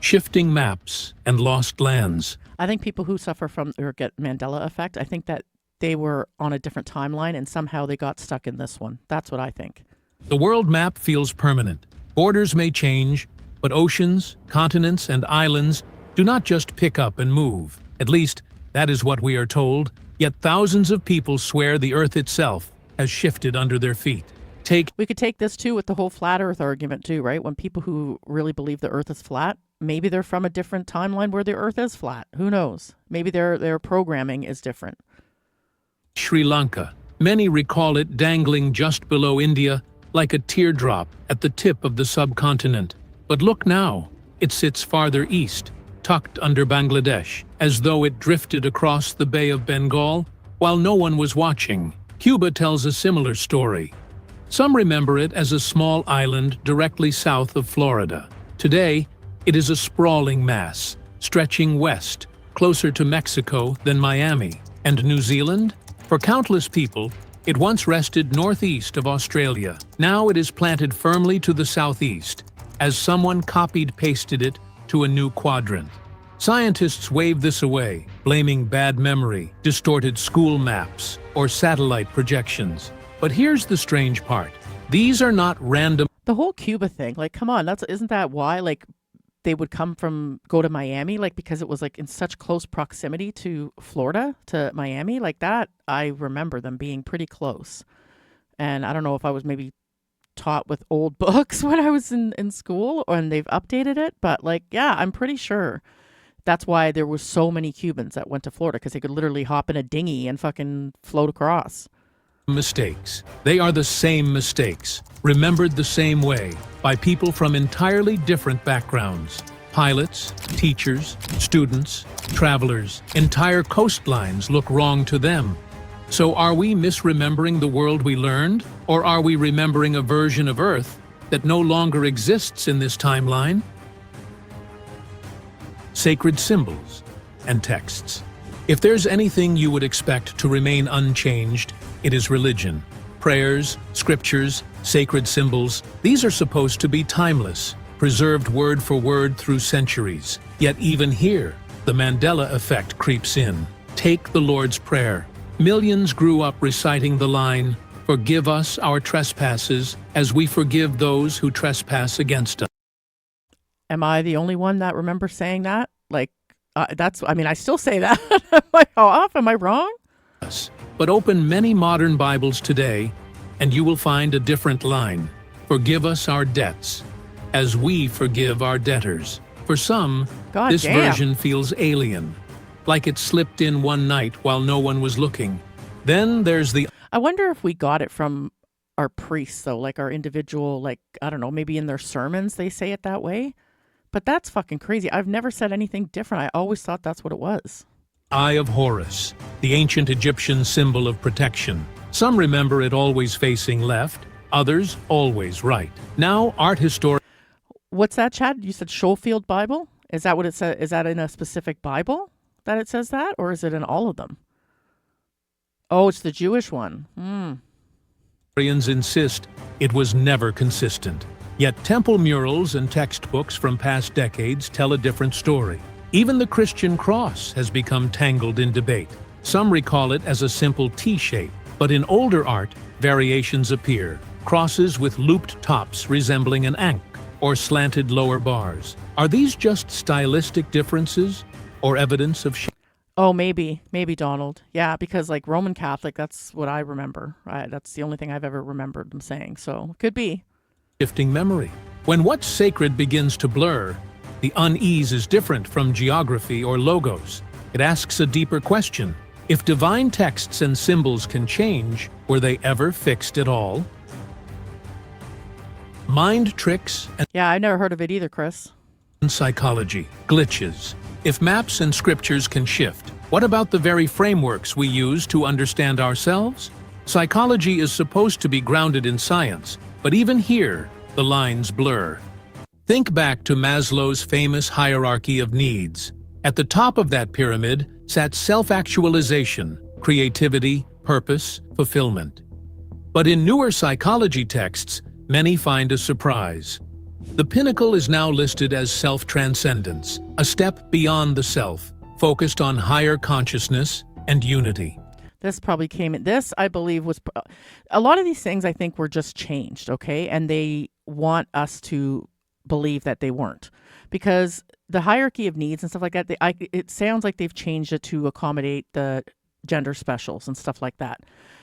Shifting maps and lost lands. I think people who suffer from or get Mandela effect, I think that they were on a different timeline and somehow they got stuck in this one. That's what I think. The world map feels permanent. Borders may change, but oceans, continents, and islands do not just pick up and move. At least, that is what we are told. Yet thousands of people swear the Earth itself has shifted under their feet. We could take this too with the whole flat Earth argument too, right? When people who really believe the Earth is flat, maybe they're from a different timeline where the Earth is flat. Who knows? Maybe their programming is different. Sri Lanka. Many recall it dangling just below India, like a teardrop at the tip of the subcontinent. But look now, it sits farther east, tucked under Bangladesh, as though it drifted across the Bay of Bengal while no one was watching. Cuba tells a similar story. Some remember it as a small island directly south of Florida. Today, it is a sprawling mass, stretching west, closer to Mexico than Miami. And New Zealand? For countless people, it once rested northeast of Australia. Now it is planted firmly to the southeast, as someone copied-pasted it to a new quadrant. Scientists wave this away, blaming bad memory, distorted school maps, or satellite projections. But here's the strange part. These are not random. The whole Cuba thing, like, come on, isn't that why, like, they would go to Miami, like, because it was like in such close proximity to Florida, to Miami, like that. I remember them being pretty close. And I don't know if I was maybe taught with old books when I was in school and they've updated it, but like, yeah, I'm pretty sure that's why there was so many Cubans that went to Florida, because they could literally hop in a dinghy and fucking float across. Mistakes. They are the same mistakes, remembered the same way, by people from entirely different backgrounds. Pilots, teachers, students, travelers, entire coastlines look wrong to them. So are we misremembering the world we learned, or are we remembering a version of Earth that no longer exists in this timeline? Sacred symbols and texts. If there's anything you would expect to remain unchanged, it is religion. Prayers, scriptures, sacred symbols, these are supposed to be timeless, preserved word for word through centuries. Yet even here, the Mandela effect creeps in. Take the Lord's Prayer. Millions grew up reciting the line, "Forgive us our trespasses, as we forgive those who trespass against us." Am I the only one that remembers saying that? Like, I still say that. Like, how often am I wrong? But open many modern Bibles today, and you will find a different line. "Forgive us our debts, as we forgive our debtors." For some, God this damn. version feels alien, like it slipped in one night while no one was looking. Then there's the I wonder if we got it from our priests, though, like our individual, like, I don't know, maybe in their sermons they say it that way. But that's fucking crazy. I've never said anything different. I always thought that's what it was. Eye of Horus, the ancient Egyptian symbol of protection. Some remember it always facing left, others always right. Now, art historians What's that, Chad? You said Schofield Bible? Is that what it says? Is that in a specific Bible that it says that? Or is it in all of them? Oh, it's the Jewish one. insist it was never consistent. Yet temple murals and textbooks from past decades tell a different story. Even the Christian cross has become tangled in debate. Some recall it as a simple T shape, but in older art, variations appear. Crosses with looped tops resembling an ankh, or slanted lower bars. Are these just stylistic differences, or evidence of Oh, maybe, Donald. Yeah, because like Roman Catholic, that's what I remember. That's the only thing I've ever remembered them saying. So could be. shifting memory? When what's sacred begins to blur, the unease is different from geography or logos. It asks a deeper question. If divine texts and symbols can change, were they ever fixed at all? Mind tricks and Yeah, I never heard of it either, Chris. psychology, glitches. If maps and scriptures can shift, what about the very frameworks we use to understand ourselves? Psychology is supposed to be grounded in science, but even here, the lines blur. Think back to Maslow's famous hierarchy of needs. At the top of that pyramid sat self-actualization, creativity, purpose, fulfillment. But in newer psychology texts, many find a surprise. The pinnacle is now listed as self-transcendence, a step beyond the self, focused on higher consciousness and unity. This probably this, I believe, was a lot of these things I think were just changed, okay? And they want us to believe that they weren't. Because the hierarchy of needs and stuff like that, it sounds like they've changed it to accommodate the gender specials and stuff like that.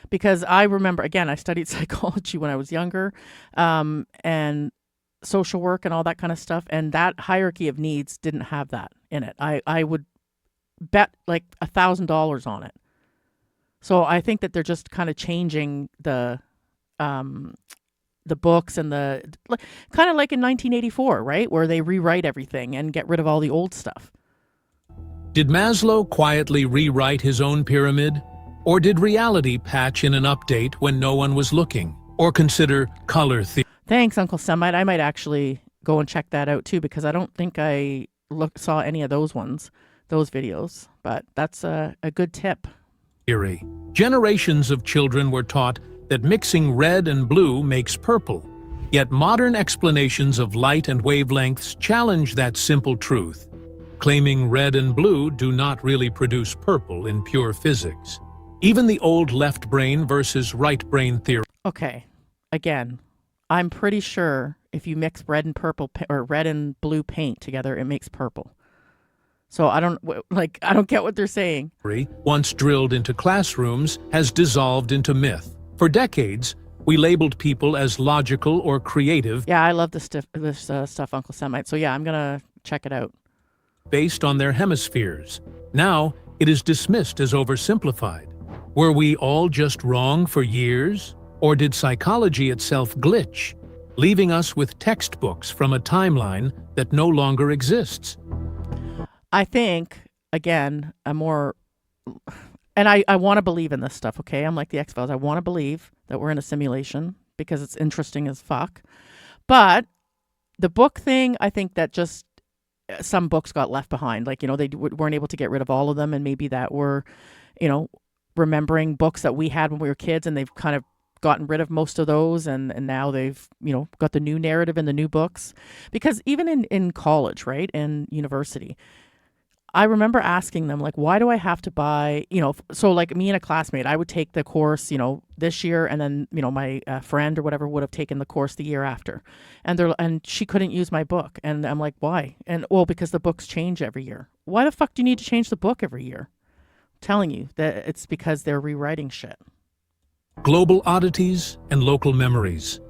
Because I remember, again, I studied psychology when I was younger, and social work and all that kind of stuff. And that hierarchy of needs didn't have that in it. I would bet like $1,000 on it. So I think that they're just kind of changing the books and kind of like in 1984, right? Where they rewrite everything and get rid of all the old stuff. Did Maslow quietly rewrite his own pyramid? Or did reality patch in an update when no one was looking? Or consider color theory? Thanks, Uncle Semite. I might actually go and check that out too, because I don't think I saw any of those videos. But that's a good tip. Generations of children were taught that mixing red and blue makes purple. Yet modern explanations of light and wavelengths challenge that simple truth, claiming red and blue do not really produce purple in pure physics. Even the old left brain versus right brain theory. Okay, again, I'm pretty sure if you mix red and purple or red and blue paint together, it makes purple. So I don't get what they're saying. Once drilled into classrooms has dissolved into myth. For decades, we labeled people as logical or creative. Yeah, I love this stuff, Uncle Semite. So yeah, I'm gonna check it out. Based on their hemispheres. Now, it is dismissed as oversimplified. Were we all just wrong for years? Or did psychology itself glitch, leaving us with textbooks from a timeline that no longer exists? I think, again, and I want to believe in this stuff, okay? I'm like the X-Files. I want to believe that we're in a simulation because it's interesting as fuck. But the book thing, I think that just some books got left behind. Like, they weren't able to get rid of all of them, and maybe that we're, remembering books that we had when we were kids, and they've kind of gotten rid of most of those, and now they've, got the new narrative in the new books. Because even in college, right, and university, I remember asking them, like, why do I have to buy, so like me and a classmate, I would take the course, this year, and then, my friend or whatever would have taken the course the year after. And she couldn't use my book. And I'm like, why? And, well, because the books change every year. Why the fuck do you need to change the book every year? I'm telling you that it's because they're rewriting shit. Global oddities and local memories.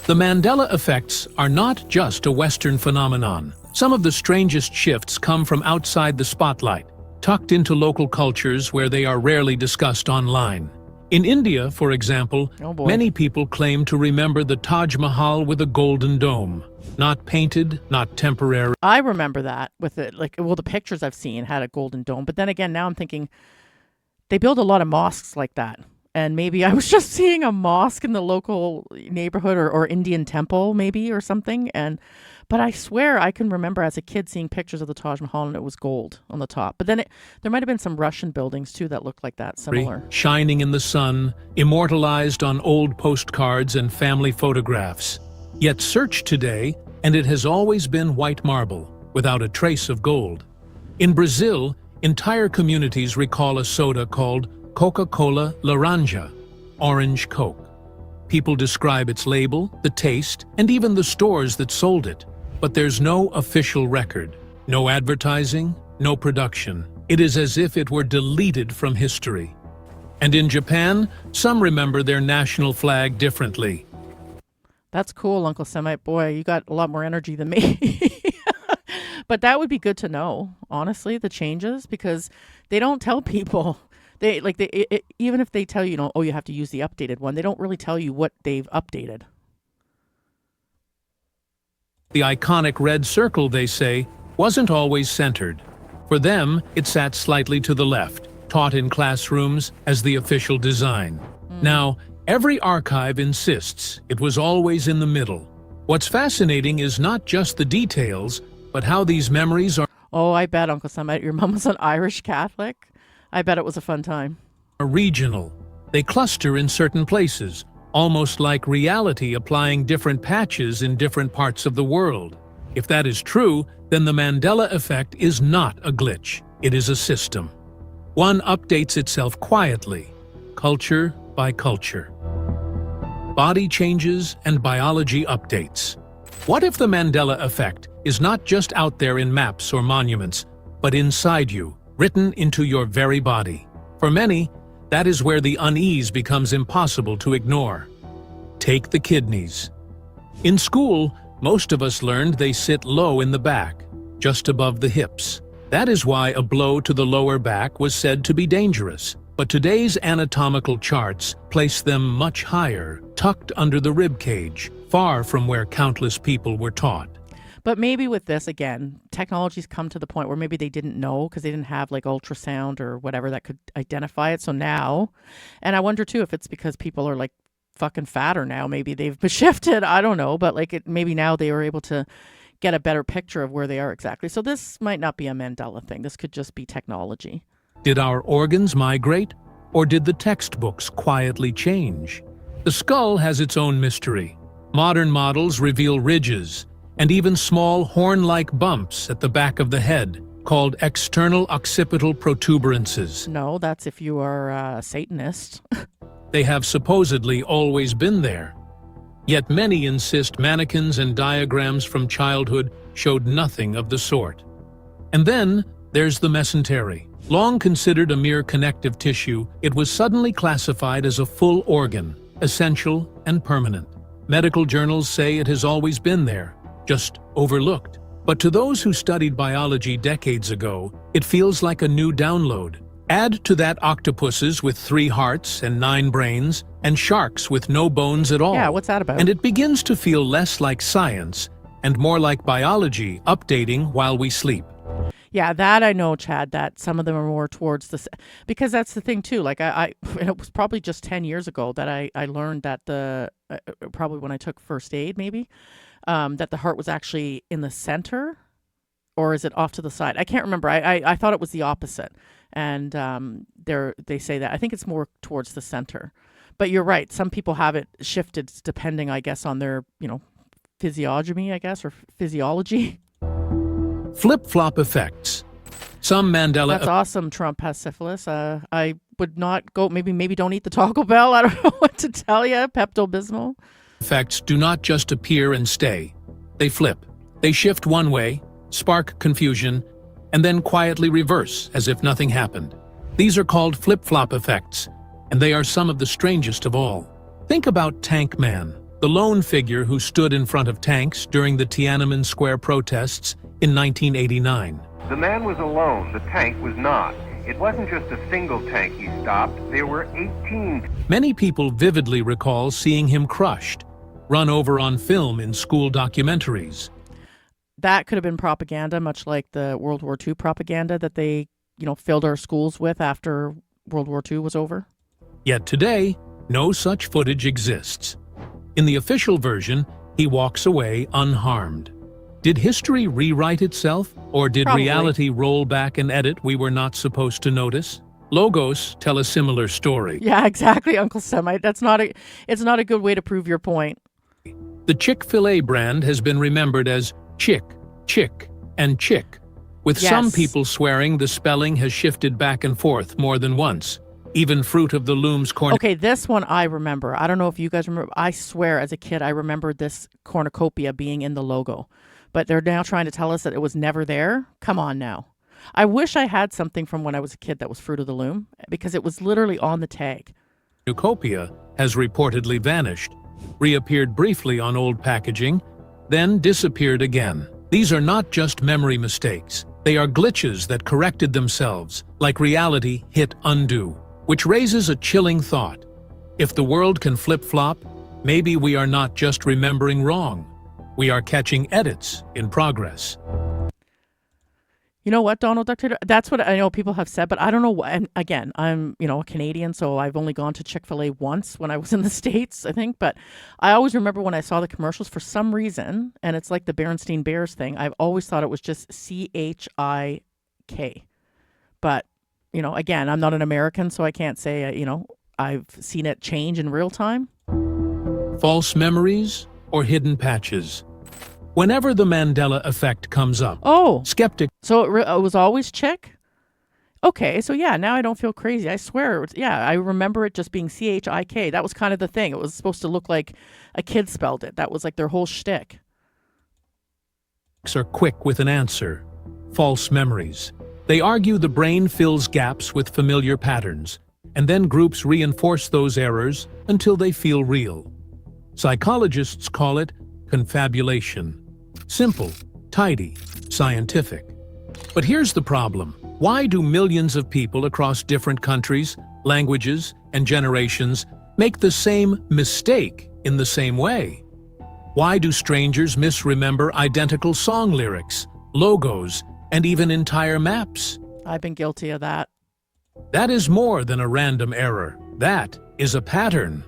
The Mandela effects are not just a Western phenomenon. Some of the strangest shifts come from outside the spotlight, tucked into local cultures where they are rarely discussed online. In India, for example, many people claim to remember the Taj Mahal with a golden dome. Not painted, not temporary. I remember that with it. Like, well, the pictures I've seen had a golden dome. But then again, now I'm thinking they build a lot of mosques like that. And maybe I was just seeing a mosque in the local neighborhood or Indian temple maybe or something. But I swear I can remember as a kid seeing pictures of the Taj Mahal and it was gold on the top. But then there might have been some Russian buildings too that looked like that, similar. Shining in the sun, immortalized on old postcards and family photographs. Yet search today, and it has always been white marble, without a trace of gold. In Brazil, entire communities recall a soda called Coca-Cola Laranja, orange Coke. People describe its label, the taste, and even the stores that sold it. But there's no official record, no advertising, no production. It is as if it were deleted from history. And in Japan, some remember their national flag differently. That's cool, Uncle Semite. Boy, you got a lot more energy than me. But that would be good to know, honestly, the changes, because they don't tell people. Even if they tell you, you have to use the updated one, they don't really tell you what they've updated. The iconic red circle, they say, wasn't always centered. For them, it sat slightly to the left, taught in classrooms as the official design. Now, every archive insists it was always in the middle. What's fascinating is not just the details, but how these memories are... Oh, I bet, Uncle Semite, your mom was an Irish Catholic. I bet it was a fun time. Regional. They cluster in certain places, almost like reality applying different patches in different parts of the world. If that is true, then the Mandela effect is not a glitch. It is a system. One updates itself quietly, culture by culture. Body changes and biology updates. What if the Mandela effect is not just out there in maps or monuments, but inside you, written into your very body? For many, that is where the unease becomes impossible to ignore. Take the kidneys. In school, most of us learned they sit low in the back, just above the hips. That is why a blow to the lower back was said to be dangerous. But today's anatomical charts place them much higher, tucked under the rib cage, far from where countless people were taught. But maybe with this, again, technology's come to the point where maybe they didn't know because they didn't have like ultrasound or whatever that could identify it. So now, and I wonder too if it's because people are like fucking fatter now. Maybe they've shifted. I don't know. But maybe now they were able to get a better picture of where they are exactly. So this might not be a Mandela thing. This could just be technology. Did our organs migrate, or did the textbooks quietly change? The skull has its own mystery. Modern models reveal ridges, and even small horn-like bumps at the back of the head, called external occipital protuberances. No, that's if you are a Satanist. They have supposedly always been there. Yet many insist mannequins and diagrams from childhood showed nothing of the sort. And then there's the mesentery. Long considered a mere connective tissue, it was suddenly classified as a full organ, essential and permanent. Medical journals say it has always been there, just overlooked. But to those who studied biology decades ago, it feels like a new download. Add to that octopuses with 3 hearts and 9 brains, and sharks with no bones at all. Yeah, what's that about? And it begins to feel less like science and more like biology updating while we sleep. Yeah, that I know, Chad, that some of them are more towards because that's the thing too. Like and it was probably just 10 years ago that I learned that probably when I took first aid, maybe, that the heart was actually in the center, or is it off to the side? I can't remember. I thought it was the opposite. And they say that. I think it's more towards the center. But you're right. Some people have it shifted depending, I guess, on their, physiognomy, I guess, or physiology. Flip-flop effects. Some Mandela... That's awesome. Trump has syphilis. I would not go... Maybe don't eat the Taco Bell. I don't know what to tell you. Pepto-Bismol. Effects do not just appear and stay. They flip. They shift one way, spark confusion, and then quietly reverse as if nothing happened. These are called flip-flop effects, and they are some of the strangest of all. Think about Tank Man, the lone figure who stood in front of tanks during the Tiananmen Square protests in 1989. The man was alone, the tank was not. It wasn't just a single tank he stopped, there were 18. Many people vividly recall seeing him crushed, run over on film in school documentaries. That could have been propaganda, much like the World War II propaganda that they, filled our schools with after World War II was over. Yet today, no such footage exists. In the official version, he walks away unharmed. Did history rewrite itself, or did Probably. reality roll back an edit we were not supposed to notice? Logos tell a similar story. Yeah, exactly, Uncle Semite. It's not a good way to prove your point. The Chick-fil-A brand has been remembered as Chick, Chick, and Chick, with some Yes. people swearing the spelling has shifted back and forth more than once. Even Fruit of the Loom's Okay, this one I remember. I don't know if you guys remember. I swear as a kid I remembered this cornucopia being in the logo. But they're now trying to tell us that it was never there. Come on now. I wish I had something from when I was a kid that was Fruit of the Loom, because it was literally on the tag. cornucopia has reportedly vanished, reappeared briefly on old packaging, then disappeared again. These are not just memory mistakes. They are glitches that corrected themselves, like reality hit undo, which raises a chilling thought. If the world can flip-flop, maybe we are not just remembering wrong. We are catching edits in progress. You know what, Donald Duck Tater? That's what I know people have said, but I don't know what. And again, I'm, a Canadian, so I've only gone to Chick-fil-A once when I was in the States, I think. But I always remember when I saw the commercials for some reason, and it's like the Berenstain Bears thing, I've always thought it was just CHIK. But, again, I'm not an American, so I can't say, I've seen it change in real time. False memories or hidden patches. Whenever the Mandela effect comes up, skeptics... So it was always Chick? Okay, so yeah, now I don't feel crazy. I swear, I remember it just being CHIK. That was kind of the thing. It was supposed to look like a kid spelled it. That was like their whole shtick. Are quick with an answer. False memories. They argue the brain fills gaps with familiar patterns, and then groups reinforce those errors until they feel real. Psychologists call it confabulation. Simple, tidy, scientific. But here's the problem. Why do millions of people across different countries, languages, and generations make the same mistake in the same way? Why do strangers misremember identical song lyrics, logos, and even entire maps? I've been guilty of that. That is more than a random error. That is a pattern.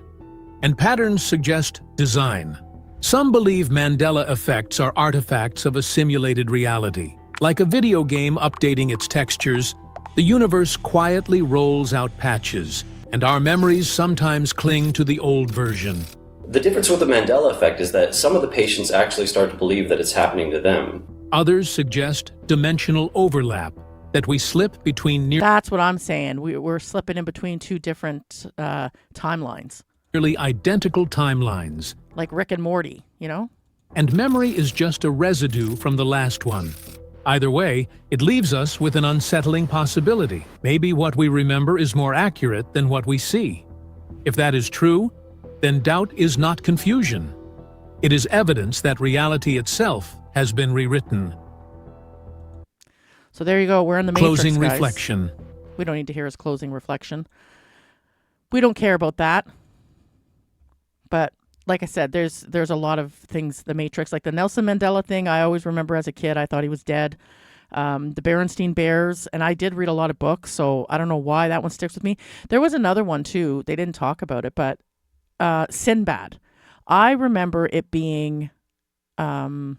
And patterns suggest design. Some believe Mandela effects are artifacts of a simulated reality. Like a video game updating its textures, the universe quietly rolls out patches, and our memories sometimes cling to the old version. The difference with the Mandela effect is that some of the patients actually start to believe that it's happening to them. Others suggest dimensional overlap, that we slip between That's what I'm saying. We're slipping in between two different timelines. nearly identical timelines. Like Rick and Morty, And memory is just a residue from the last one. Either way, it leaves us with an unsettling possibility. Maybe what we remember is more accurate than what we see. If that is true, then doubt is not confusion. It is evidence that reality itself has been rewritten. So there you go. We're in the Matrix, Closing guys. reflection. We don't need to hear his closing reflection. We don't care about that. But like I said, there's a lot of things, the Matrix, like the Nelson Mandela thing, I always remember as a kid, I thought he was dead. The Berenstain Bears, and I did read a lot of books, so I don't know why that one sticks with me. There was another one too. They didn't talk about it, but Sinbad. I remember it being, it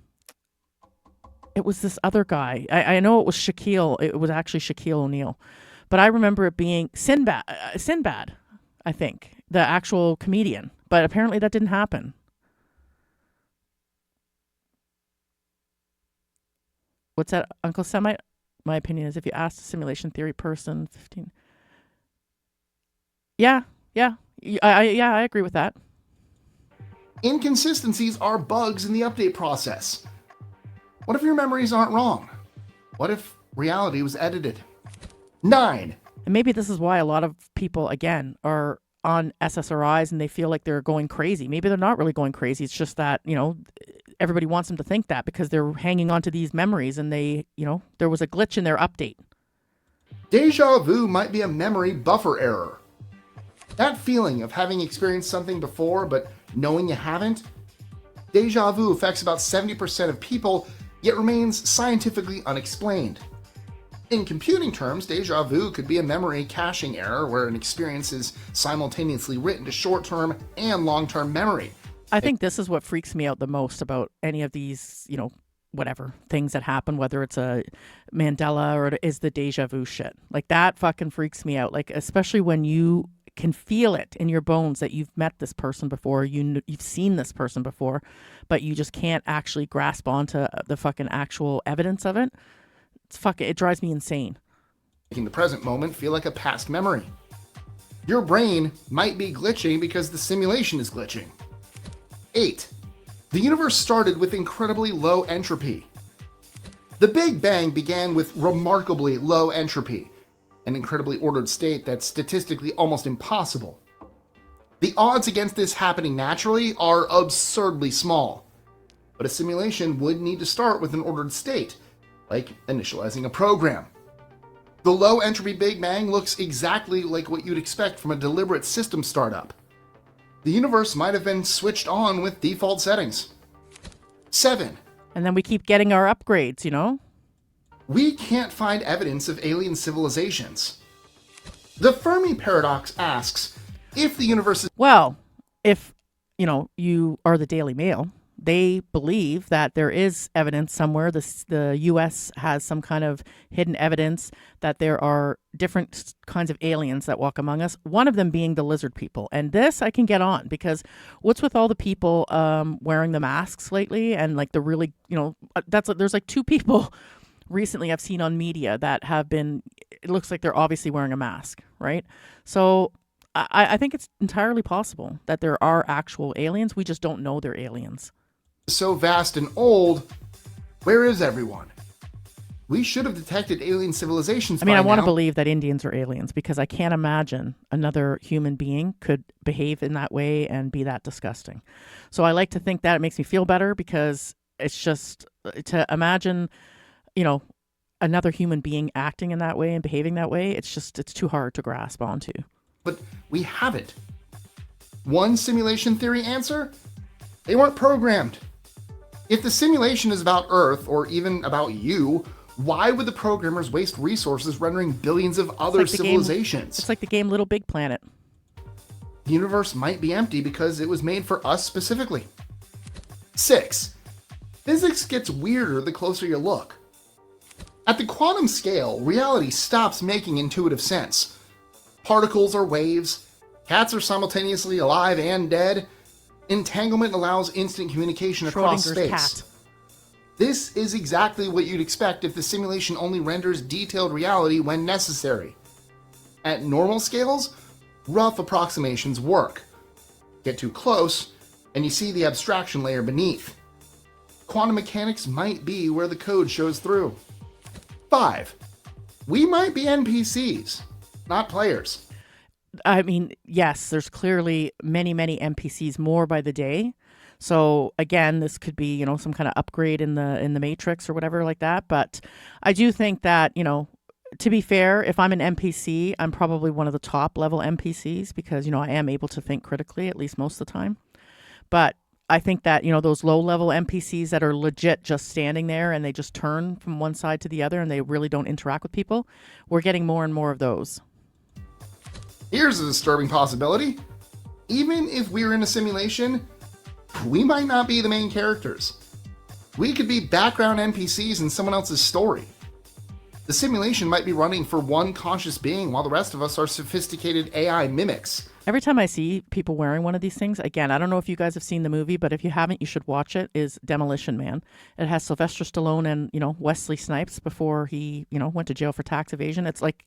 was this other guy. I know it was Shaquille. It was actually Shaquille O'Neal, but I remember it being Sinbad. Sinbad, I think, the actual comedian. But apparently that didn't happen. What's that, Uncle Semite? My opinion is if you ask a simulation theory person, 15. Yeah. I agree with that. Inconsistencies are bugs in the update process. What if your memories aren't wrong? What if reality was edited? 9. And maybe this is why a lot of people, again, are on SSRIs and they feel like they're going crazy. Maybe they're not really going crazy. It's just that, everybody wants them to think that because they're hanging on to these memories and they, there was a glitch in their update. Deja vu might be a memory buffer error. That feeling of having experienced something before but knowing you haven't. Deja vu affects about 70% of people, yet remains scientifically unexplained. In computing terms, deja vu could be a memory caching error where an experience is simultaneously written to short-term and long-term memory. I think this is what freaks me out the most about any of these, whatever things that happen, whether it's a Mandela or it is the deja vu shit. Like that fucking freaks me out. Like, especially when you can feel it in your bones that you've met this person before, you've seen this person before, but you just can't actually grasp onto the fucking actual evidence of it. It drives me insane. Making the present moment feel like a past memory. Your brain might be glitching because the simulation is glitching. 8. The universe started with incredibly low entropy. The Big Bang began with remarkably low entropy, an incredibly ordered state that's statistically almost impossible. The odds against this happening naturally are absurdly small, but a simulation would need to start with an ordered state, like initializing a program. The low entropy Big Bang looks exactly like what you'd expect from a deliberate system startup. The universe might have been switched on with default settings. 7. And then we keep getting our upgrades, We can't find evidence of alien civilizations. The Fermi paradox asks if the universe is... Well, if, you are the Daily Mail, they believe that there is evidence somewhere. The U.S. has some kind of hidden evidence that there are different kinds of aliens that walk among us, one of them being the lizard people. And this I can get on because what's with all the people wearing the masks lately and like the really, there's like 2 people recently I've seen on media that have been, it looks like they're obviously wearing a mask, right? So I think it's entirely possible that there are actual aliens. We just don't know they're aliens. So vast and old, where is everyone? We should have detected alien civilizations. I want to believe that Indians are aliens because I can't imagine another human being could behave in that way and be that disgusting. So I like to think that it makes me feel better because it's just to imagine, another human being acting in that way and behaving that way. It's too hard to grasp onto. But we haven't. One simulation theory answer? They weren't programmed. If the simulation is about Earth, or even about you, why would the programmers waste resources rendering billions of other civilizations? It's like the game Little Big Planet. The universe might be empty because it was made for us specifically. 6. Physics gets weirder the closer you look. At the quantum scale, reality stops making intuitive sense. Particles are waves, cats are simultaneously alive and dead, entanglement allows instant communication across space. Cat. This is exactly what you'd expect if the simulation only renders detailed reality when necessary. At normal scales, rough approximations work. Get too close, and you see the abstraction layer beneath. Quantum mechanics might be where the code shows through. 5. We might be NPCs, not players. Yes, there's clearly many, many NPCs more by the day. So again, this could be, some kind of upgrade in the Matrix or whatever like that. But I do think that, to be fair, if I'm an NPC, I'm probably one of the top level NPCs because, I am able to think critically, at least most of the time. But I think that, those low-level NPCs that are legit just standing there and they just turn from one side to the other and they really don't interact with people, we're getting more and more of those. Here's a disturbing possibility. Even if we're in a simulation, we might not be the main characters. We could be background NPCs in someone else's story. The simulation might be running for one conscious being while the rest of us are sophisticated AI mimics. Every time I see people wearing one of these things, again, I don't know if you guys have seen the movie, but if you haven't, you should watch it, is Demolition Man. It has Sylvester Stallone and, Wesley Snipes before he, went to jail for tax evasion. It's like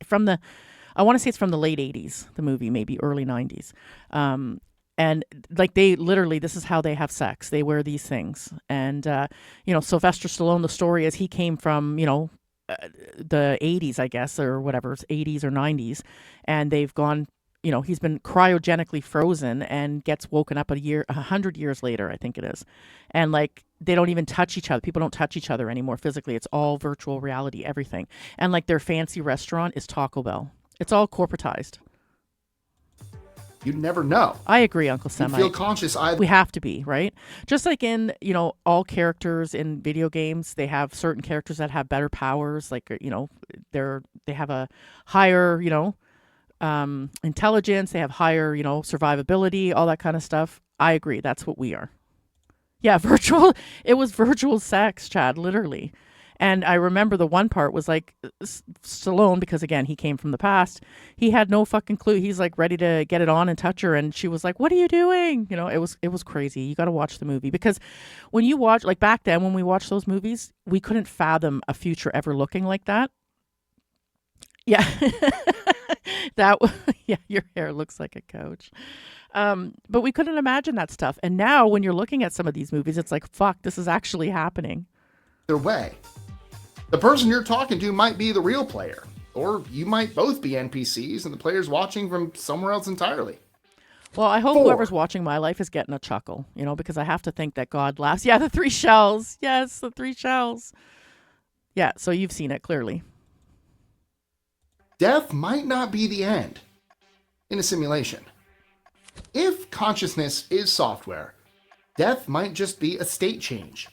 I want to say it's from the late 80s, the movie, maybe early 90s. And like they literally, this is how they have sex. They wear these things. And, Sylvester Stallone, the story is he came from, the 80s, I guess, or whatever, 80s or 90s. And they've gone, he's been cryogenically frozen and gets woken up 100 years later, I think it is. And like, they don't even touch each other. People don't touch each other anymore physically. It's all virtual reality, everything. And like their fancy restaurant is Taco Bell. It's all corporatized. You'd never know. I agree, Uncle Sam. You feel conscious either. We have to be, right? Just like in, all characters in video games, they have certain characters that have better powers. Like, they have a higher, intelligence. They have higher, survivability, all that kind of stuff. I agree. That's what we are. Yeah, it was virtual sex, Chad, literally. And I remember the one part was like Stallone, because again, he came from the past. He had no fucking clue. He's like ready to get it on and touch her. And she was like, "What are you doing?" It was crazy. You got to watch the movie, because when you watch, like back then when we watched those movies, we couldn't fathom a future ever looking like that. Yeah. Yeah, your hair looks like a couch. But we couldn't imagine that stuff. And now when you're looking at some of these movies, it's like, fuck, this is actually happening. Their way. The person you're talking to might be the real player, or you might both be NPCs and the player's watching from somewhere else entirely. Well, I hope whoever's watching my life is getting a chuckle, because I have to think that God laughs. Yeah, the 3 shells. Yes, the 3 shells. Yeah, so you've seen it clearly. Death might not be the end in a simulation. If consciousness is software, death might just be a state change.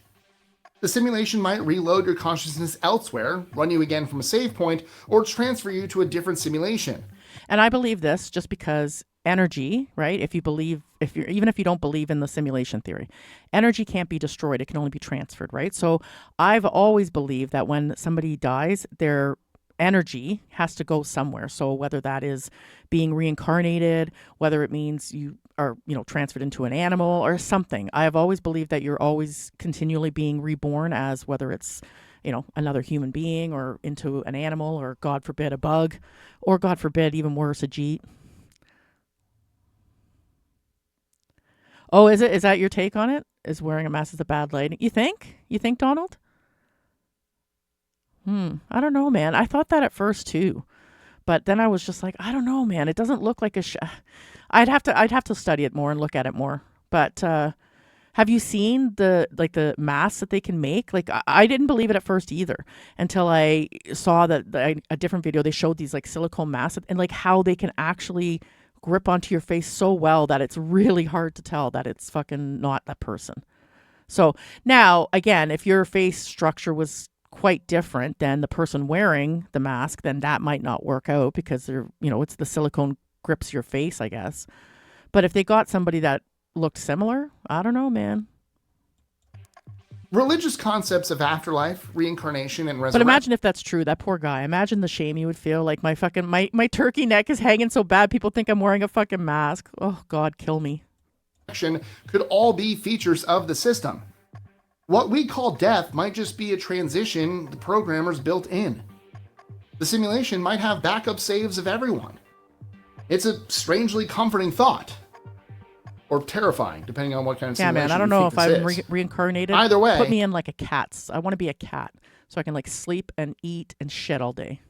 The simulation might reload your consciousness elsewhere, run you again from a save point, or transfer you to a different simulation. And I believe this just because energy, right? Even if you don't believe in the simulation theory, energy can't be destroyed. It can only be transferred, right? So I've always believed that when somebody dies, their energy has to go somewhere. So whether that is being reincarnated, whether it means you are, transferred into an animal or something. I have always believed that you're always continually being reborn as whether it's, another human being or into an animal or, God forbid, a bug, or God forbid, even worse, a Jeet. Oh, is that your take on it? Is wearing a mask is a bad lighting? You think, Donald? I don't know, man. I thought that at first too, but then I was just like, I don't know, man. It doesn't look like I'd have to study it more and look at it more. But have you seen the masks that they can make? Like I didn't believe it at first either until I saw that a different video. They showed these like silicone masks and like how they can actually grip onto your face so well that it's really hard to tell that it's fucking not that person. So now again, if your face structure was quite different than the person wearing the mask, then that might not work out because they're, it's the silicone grips your face, I guess. But if they got somebody that looked similar, I don't know, man. Religious concepts of afterlife, reincarnation, and resurrection. But imagine if that's true, that poor guy. Imagine the shame you would feel. Like my turkey neck is hanging so bad, people think I'm wearing a fucking mask. Oh God, kill me. Could all be features of the system. What we call death might just be a transition the programmers built in. The simulation might have backup saves of everyone. It's a strangely comforting thought. Or terrifying, depending on what kind of simulation. Yeah, man, I don't know if I'm reincarnated. Either way. Put me in like a cat. I want to be a cat so I can like sleep and eat and shit all day.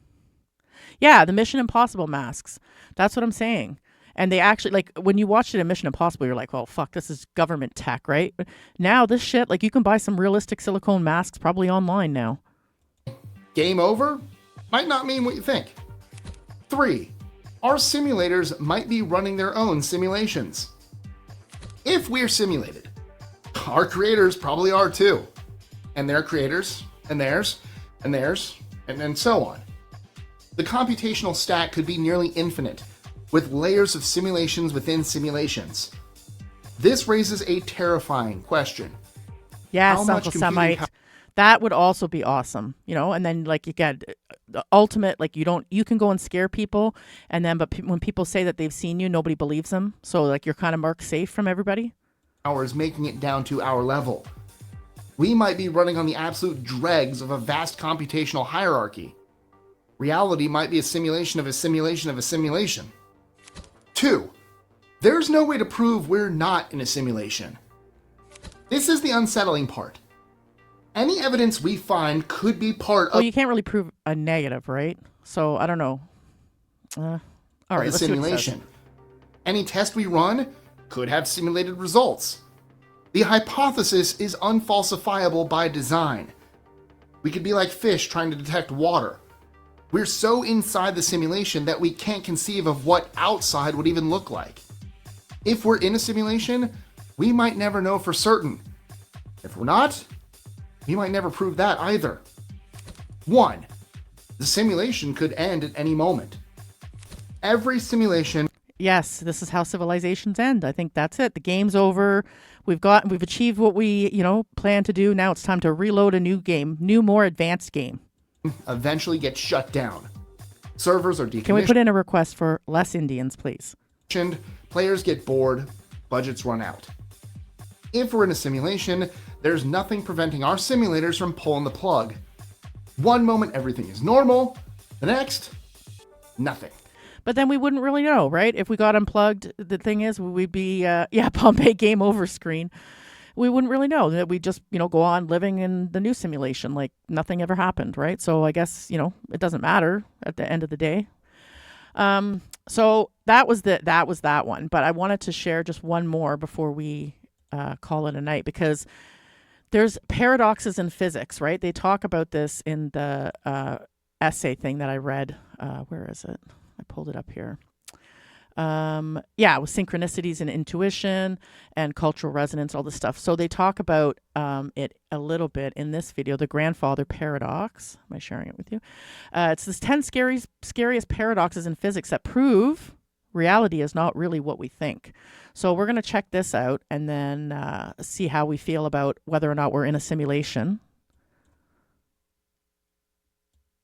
Yeah, the Mission Impossible masks. That's what I'm saying. And they actually, like, when you watched it in Mission Impossible, you're like, well, fuck, this is government tech, right? But now this shit, like, you can buy some realistic silicone masks probably online now. Game over? Might not mean what you think. 3. Our simulators might be running their own simulations. If we're simulated, our creators probably are too. And their creators, and theirs, and theirs, and so on. The computational stack could be nearly infinite, with layers of simulations within simulations. This raises a terrifying question. Yes, How much Uncle computing Semite. That would also be awesome, you know. And then, like, you get the ultimate, like, you can go and scare people, and then but when people say that they've seen you, nobody believes them. So, like, you're kind of marked safe from everybody. Hours making it down to our level. We might be running on the absolute dregs of a vast computational hierarchy. Reality might be a simulation of a simulation of a simulation. 2. There's no way to prove we're not in a simulation. This is the unsettling part. Any evidence we find could be part Well, of you can't really prove a negative, right? So I don't know. All right, the let's see what it says. simulation. Any test we run could have simulated results. The hypothesis is unfalsifiable by design. We could be like fish trying to detect water. We're so inside the simulation that we can't conceive of what outside would even look like. If we're in a simulation, we might never know for certain. If we're not, we might never prove that either. 1. The simulation could end at any moment. Every simulation... Yes, this is how civilizations end. I think that's it. The game's over. We've achieved what we, plan to do. Now it's time to reload a new game, more advanced game. Eventually get shut down. Servers are decommissioned. Can we put in a request for less Indians, please? Players get bored, budgets run out. If we're in a simulation, there's nothing preventing our simulators from pulling the plug. One moment everything is normal, the next, nothing. But then we wouldn't really know, right? If we got unplugged, the thing is, we'd be, Pompeii game over screen. We wouldn't really know that we just, go on living in the new simulation like nothing ever happened, right? So I guess, it doesn't matter at the end of the day. So that was that one. But I wanted to share just one more before we call it a night, because there's paradoxes in physics, right? They talk about this in the essay thing that I read. Where is it? I pulled it up here. With synchronicities and intuition and cultural resonance, all this stuff. So they talk about it a little bit in this video, the grandfather paradox. Am I sharing it with you? It's this 10 scariest paradoxes in physics that prove reality is not really what we think. So we're going to check this out and then see how we feel about whether or not we're in a simulation.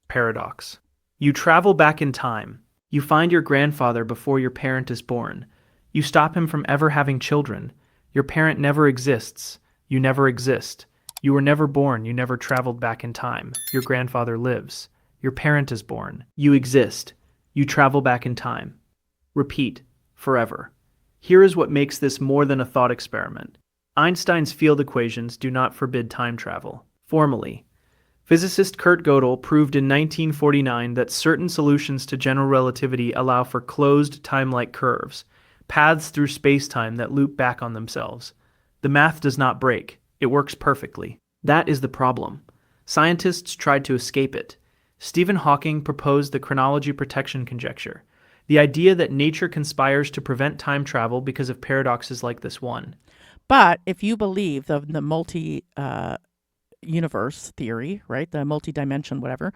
Paradox. You travel back in time. You find your grandfather before your parent is born. You stop him from ever having children. Your parent never exists. You never exist. You were never born. You never traveled back in time. Your grandfather lives. Your parent is born. You exist. You travel back in time. Repeat. Forever. Here is what makes this more than a thought experiment. Einstein's field equations do not forbid time travel. Formally, physicist Kurt Gödel proved in 1949 that certain solutions to general relativity allow for closed time-like curves, paths through space-time that loop back on themselves. The math does not break. It works perfectly. That is the problem. Scientists tried to escape it. Stephen Hawking proposed the chronology protection conjecture, the idea that nature conspires to prevent time travel because of paradoxes like this one. But if you believe the multi universe theory, right? The multi-dimension, whatever.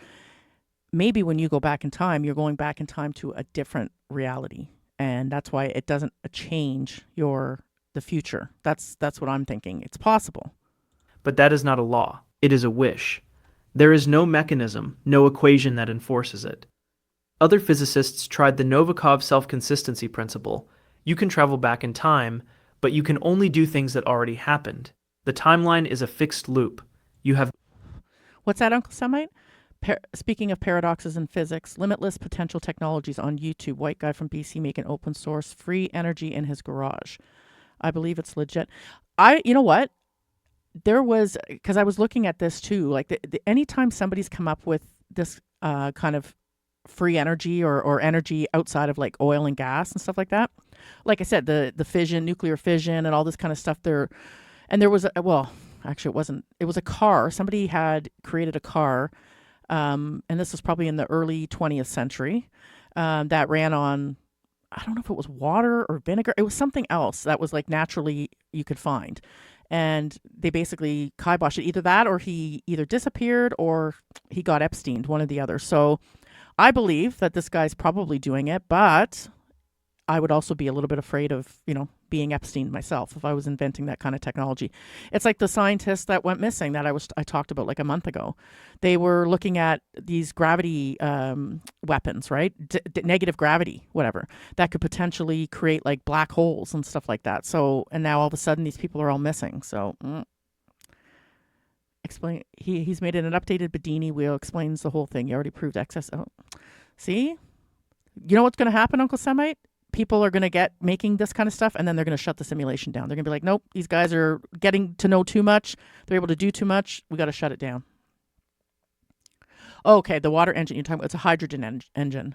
Maybe when you go back in time, you're going back in time to a different reality. And that's why it doesn't change the future. That's what I'm thinking. It's possible. But that is not a law. It is a wish. There is no mechanism, no equation that enforces it. Other physicists tried the Novikov self-consistency principle. You can travel back in time, but you can only do things that already happened. The timeline is a fixed loop. You have... What's that, Uncle Semite? Speaking of paradoxes in physics, limitless potential technologies on YouTube. White guy from BC making open source free energy in his garage. I believe it's legit. You know what? There was, because I was looking at this too, like anytime somebody's come up with this kind of free energy or energy outside of like oil and gas and stuff like that. Like I said, the fission, nuclear fission and all this kind of stuff there. And there was, actually, it was a car. Somebody had created a car, and this was probably in the early 20th century, that ran on, I don't know if it was water or vinegar. It was something else that was like naturally you could find. And they basically kiboshed it. Either that or he either disappeared or he got Epsteined, one or the other. So I believe that this guy's probably doing it, but I would also be a little bit afraid of, being Epstein myself if I was inventing that kind of technology. It's like the scientists that went missing that I talked about like a month ago. They were looking at these gravity weapons, right? Negative gravity, whatever, that could potentially create like black holes and stuff like that. So, and now all of a sudden these people are all missing. So, explain. He's made an updated Bedini wheel, explains the whole thing. He already proved excess. Oh, see, you know what's going to happen, Uncle Semite? People are going to get making this kind of stuff, and then they're going to shut the simulation down. They're going to be like, nope, these guys are getting to know too much. They're able to do too much. We got to shut it down. Okay, the water engine you're talking about, it's a hydrogen engine.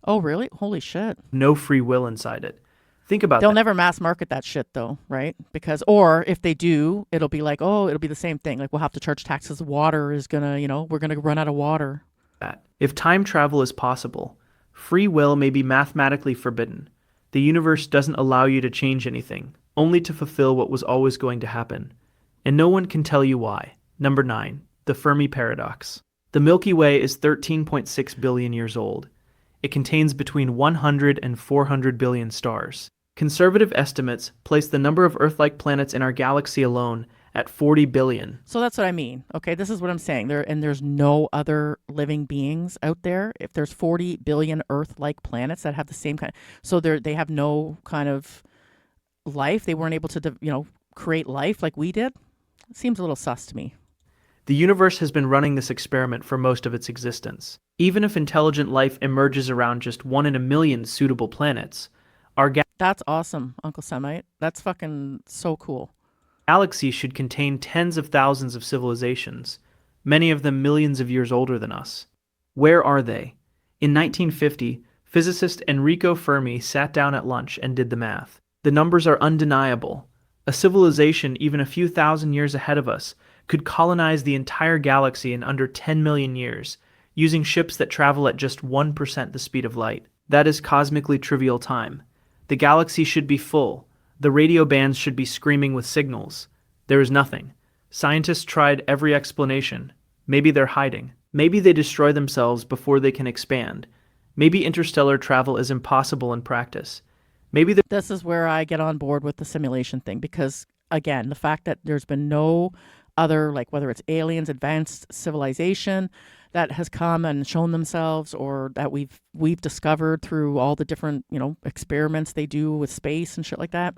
Oh, really? Holy shit. No free will inside it. Think about They'll that. never mass market that shit, though, right? Because, or if they do, it'll be like, it'll be the same thing. Like, we'll have to charge taxes. Water is going to, we're going to run out of water. If time travel is possible, free will may be mathematically forbidden. The universe doesn't allow you to change anything, only to fulfill what was always going to happen. And no one can tell you why. Number 9, the Fermi paradox. The Milky Way is 13.6 billion years old. It contains between 100 and 400 billion stars. Conservative estimates place the number of Earth-like planets in our galaxy alone at 40 billion. So that's what I mean. Okay, this is what I'm saying. There's no other living beings out there. If there's 40 billion Earth-like planets that have the same kind, so they have no kind of life. They weren't able to, create life like we did. It seems a little sus to me. The universe has been running this experiment for most of its existence. Even if intelligent life emerges around just 1 in a million suitable planets, That's awesome, Uncle Semite. That's fucking so cool. Galaxy should contain tens of thousands of civilizations, many of them millions of years older than us. Where are they? In 1950, physicist Enrico Fermi sat down at lunch and did the math. The numbers are undeniable. A civilization even a few thousand years ahead of us could colonize the entire galaxy in under 10 million years, using ships that travel at just 1% the speed of light. That is cosmically trivial time. The galaxy should be full. The radio bands should be screaming with signals. There is nothing. Scientists tried every explanation. Maybe they're hiding. Maybe they destroy themselves before they can expand. Maybe interstellar travel is impossible in practice. Maybe this is where I get on board with the simulation thing, because again, the fact that there's been no other, like whether it's aliens, advanced civilization that has come and shown themselves, or that we've discovered through all the different, experiments they do with space and shit like that,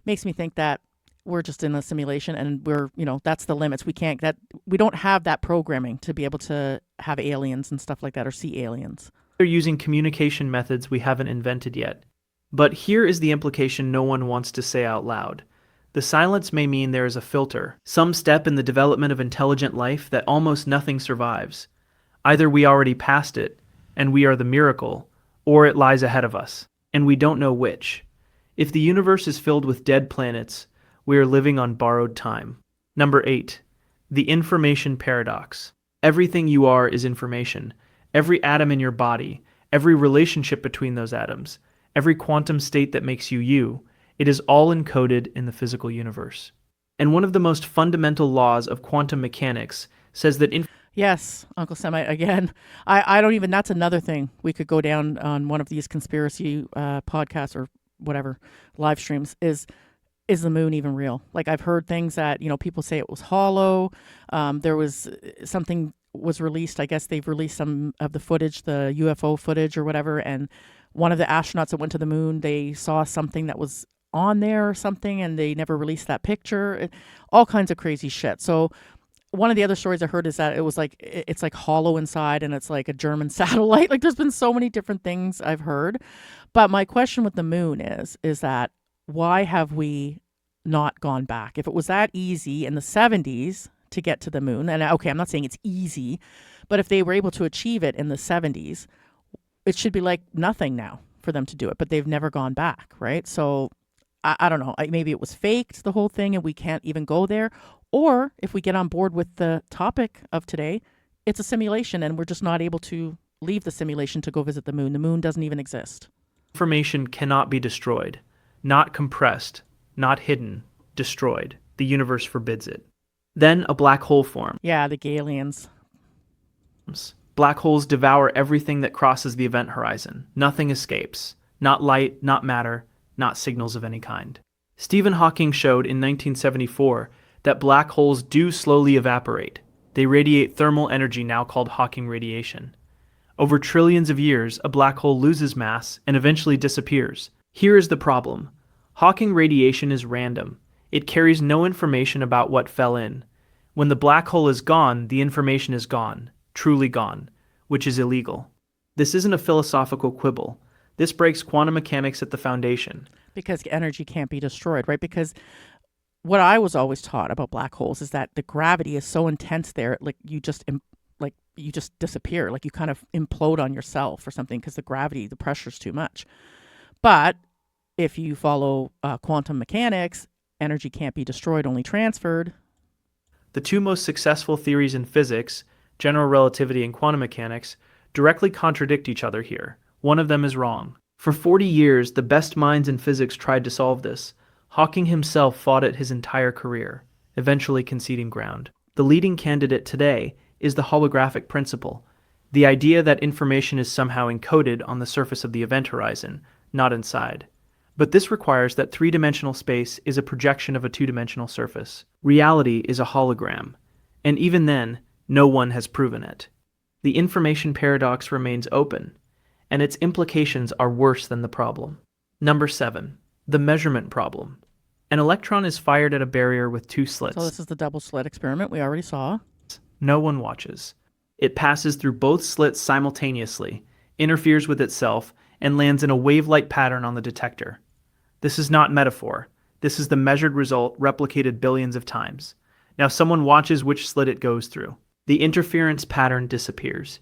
makes me think that we're just in a simulation, and we're, that's the limits. We don't have that programming to be able to have aliens and stuff like that, or see aliens. they're using communication methods we haven't invented yet. But here is the implication no one wants to say out loud. The silence may mean there is a filter, some step in the development of intelligent life that almost nothing survives. Either we already passed it, and we are the miracle, or it lies ahead of us, and we don't know which. If the universe is filled with dead planets, we are living on borrowed time. Number 8. The information paradox. Everything you are is information. Every atom in your body, every relationship between those atoms, every quantum state that makes you you, it is all encoded in the physical universe. And one of the most fundamental laws of quantum mechanics says that Yes, Uncle Semite, again, I don't even, that's another thing we could go down on one of these conspiracy podcasts or whatever, live streams, is the moon even real? Like, I've heard things that, people say it was hollow. There was something was released. I guess they've released some of the footage, the UFO footage or whatever. And one of the astronauts that went to the moon, they saw something that was on there or something, and they never released that picture. All kinds of crazy shit. So one of the other stories I heard is that it was like, it's like hollow inside, and it's like a German satellite. Like, there's been so many different things I've heard. But my question with the moon is that why have we not gone back? If it was that easy in the 70s to get to the moon, and okay, I'm not saying it's easy, but if they were able to achieve it in the 70s, it should be like nothing now for them to do it, but they've never gone back, right? So I don't know, maybe it was faked, the whole thing, and we can't even go there. Or if we get on board with the topic of today, it's a simulation and we're just not able to leave the simulation to go visit the moon. The moon doesn't even exist. information cannot be destroyed, not compressed, not hidden, destroyed. The universe forbids it. Then a black hole forms. Yeah, the Galians. Black holes devour everything that crosses the event horizon. Nothing escapes. Not light, not matter, not signals of any kind. Stephen Hawking showed in 1974 that black holes do slowly evaporate. They radiate thermal energy now called Hawking radiation. Over trillions of years, a black hole loses mass and eventually disappears. Here is the problem. Hawking radiation is random. It carries no information about what fell in. When the black hole is gone, the information is gone, truly gone, which is illegal. This isn't a philosophical quibble. This breaks quantum mechanics at the foundation. Because energy can't be destroyed, right? Because what I was always taught about black holes is that the gravity is so intense there, like you just disappear, like you kind of implode on yourself or something because the gravity, the pressure's too much. But if you follow quantum mechanics, energy can't be destroyed, only transferred. The two most successful theories in physics, general relativity and quantum mechanics, directly contradict each other here. One of them is wrong. For 40 years, the best minds in physics tried to solve this. Hawking himself fought it his entire career, eventually conceding ground. The leading candidate today is the holographic principle, the idea that information is somehow encoded on the surface of the event horizon, not inside. But this requires that three-dimensional space is a projection of a two-dimensional surface. Reality is a hologram, and even then, no one has proven it. The information paradox remains open, and its implications are worse than the problem. Number 7. The measurement problem. An electron is fired at a barrier with two slits. So this is the double slit experiment we already saw. No one watches. It passes through both slits simultaneously, interferes with itself, and lands in a wave-like pattern on the detector. This is not metaphor. This is the measured result replicated billions of times. Now someone watches which slit it goes through. The interference pattern disappears.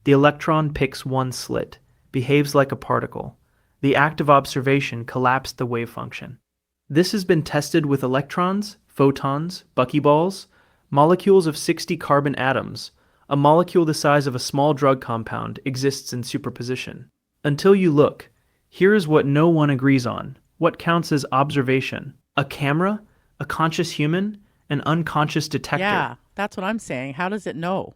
The electron picks one slit, behaves like a particle. The act of observation collapsed the wave function. This has been tested with electrons, photons, buckyballs, molecules of 60 carbon atoms. A molecule the size of a small drug compound exists in superposition. Until you look, here is what no one agrees on. What counts as observation? A camera? A conscious human? An unconscious detector? Yeah, that's what I'm saying. How does it know?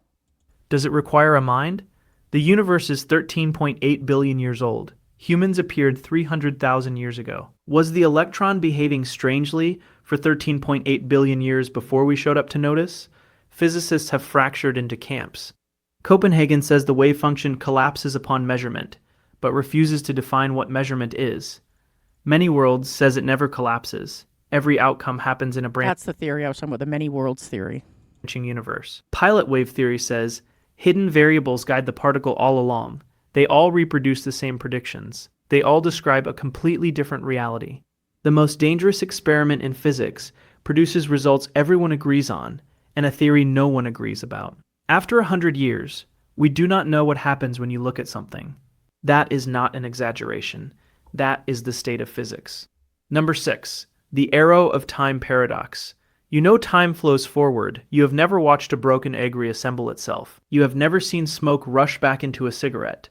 Does it require a mind? The universe is 13.8 billion years old. Humans appeared 300,000 years ago. Was the electron behaving strangely for 13.8 billion years before we showed up to notice? Physicists have fractured into camps. Copenhagen says the wave function collapses upon measurement, but refuses to define what measurement is. Many Worlds says it never collapses. Every outcome happens in a That's the theory I was talking about, the many worlds theory. branching universe. Pilot wave theory says hidden variables guide the particle all along. They all reproduce the same predictions. They all describe a completely different reality. The most dangerous experiment in physics produces results everyone agrees on, and a theory no one agrees about. After 100 years, we do not know what happens when you look at something. That is not an exaggeration. That is the state of physics. Number 6. The arrow of time paradox. You know time flows forward. You have never watched a broken egg reassemble itself. You have never seen smoke rush back into a cigarette.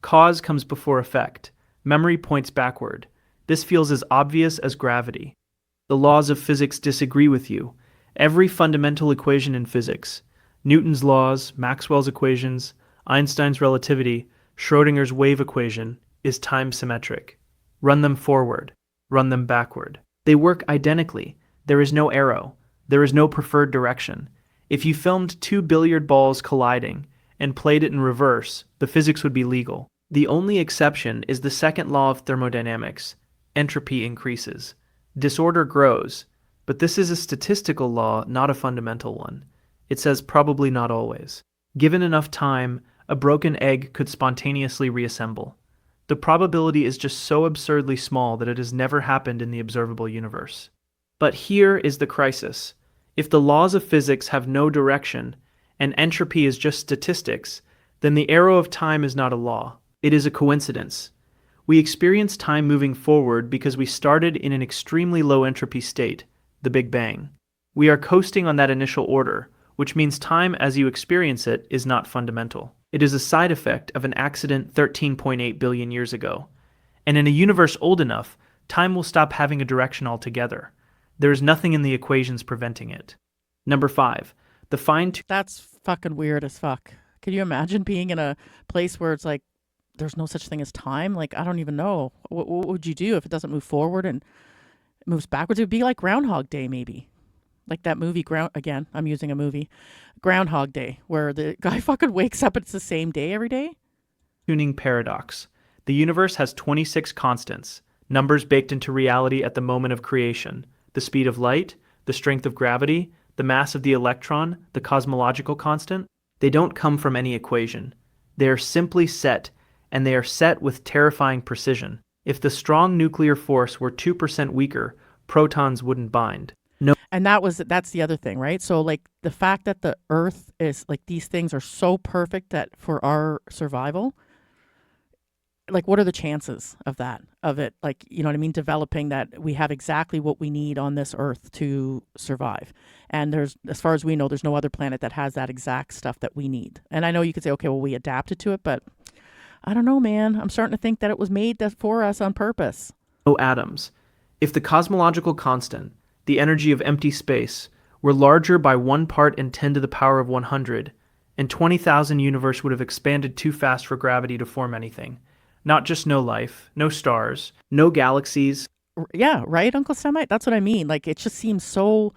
Cause comes before effect. Memory points backward. This feels as obvious as gravity. The laws of physics disagree with you. Every fundamental equation in physics, Newton's laws, Maxwell's equations, Einstein's relativity, Schrödinger's wave equation, is time symmetric. Run them forward. Run them backward. They work identically. There is no arrow. There is no preferred direction. If you filmed two billiard balls colliding and played it in reverse, the physics would be legal. The only exception is the second law of thermodynamics. Entropy increases. Disorder grows. But this is a statistical law, not a fundamental one. It says probably not always. Given enough time, a broken egg could spontaneously reassemble. The probability is just so absurdly small that it has never happened in the observable universe. But here is the crisis. If the laws of physics have no direction, and entropy is just statistics, then the arrow of time is not a law. It is a coincidence. We experience time moving forward because we started in an extremely low entropy state, the Big Bang. We are coasting on that initial order, which means time as you experience it is not fundamental. It is a side effect of an accident 13.8 billion years ago. And in a universe old enough, time will stop having a direction altogether. There is nothing in the equations preventing it. Number 5. The That's fucking weird as fuck. Can you imagine being in a place where it's like there's no such thing as time? Like, I don't even know. What would you do if it doesn't move forward and it moves backwards? It would be like Groundhog Day, maybe. Like that movie, again, I'm using a movie, Groundhog Day, where the guy fucking wakes up and it's the same day every day. tuning paradox. The universe has 26 constants, numbers baked into reality at the moment of creation: the speed of light, the strength of gravity, the mass of the electron, the cosmological constant. They don't come from any equation. They are simply set, and they are set with terrifying precision. If the strong nuclear force were 2% weaker, protons wouldn't bind. And that's the other thing, right? So like the fact that the Earth is like, these things are so perfect that for our survival, like what are the chances of that, of it, like, you know what I mean, developing that we have exactly what we need on this Earth to survive. And there's, as far as we know, there's no other planet that has that exact stuff that we need. And I know you could say, okay, well, we adapted to it, but I don't know, man. I'm starting to think that it was made for us on purpose. No atoms. If the cosmological constant, the energy of empty space, were larger by 1 part in 10 to the power of 100, and 20,000 universe would have expanded too fast for gravity to form anything. Not just no life, no stars, no galaxies. Yeah, right, Uncle Semite? That's what I mean. Like, it just seems so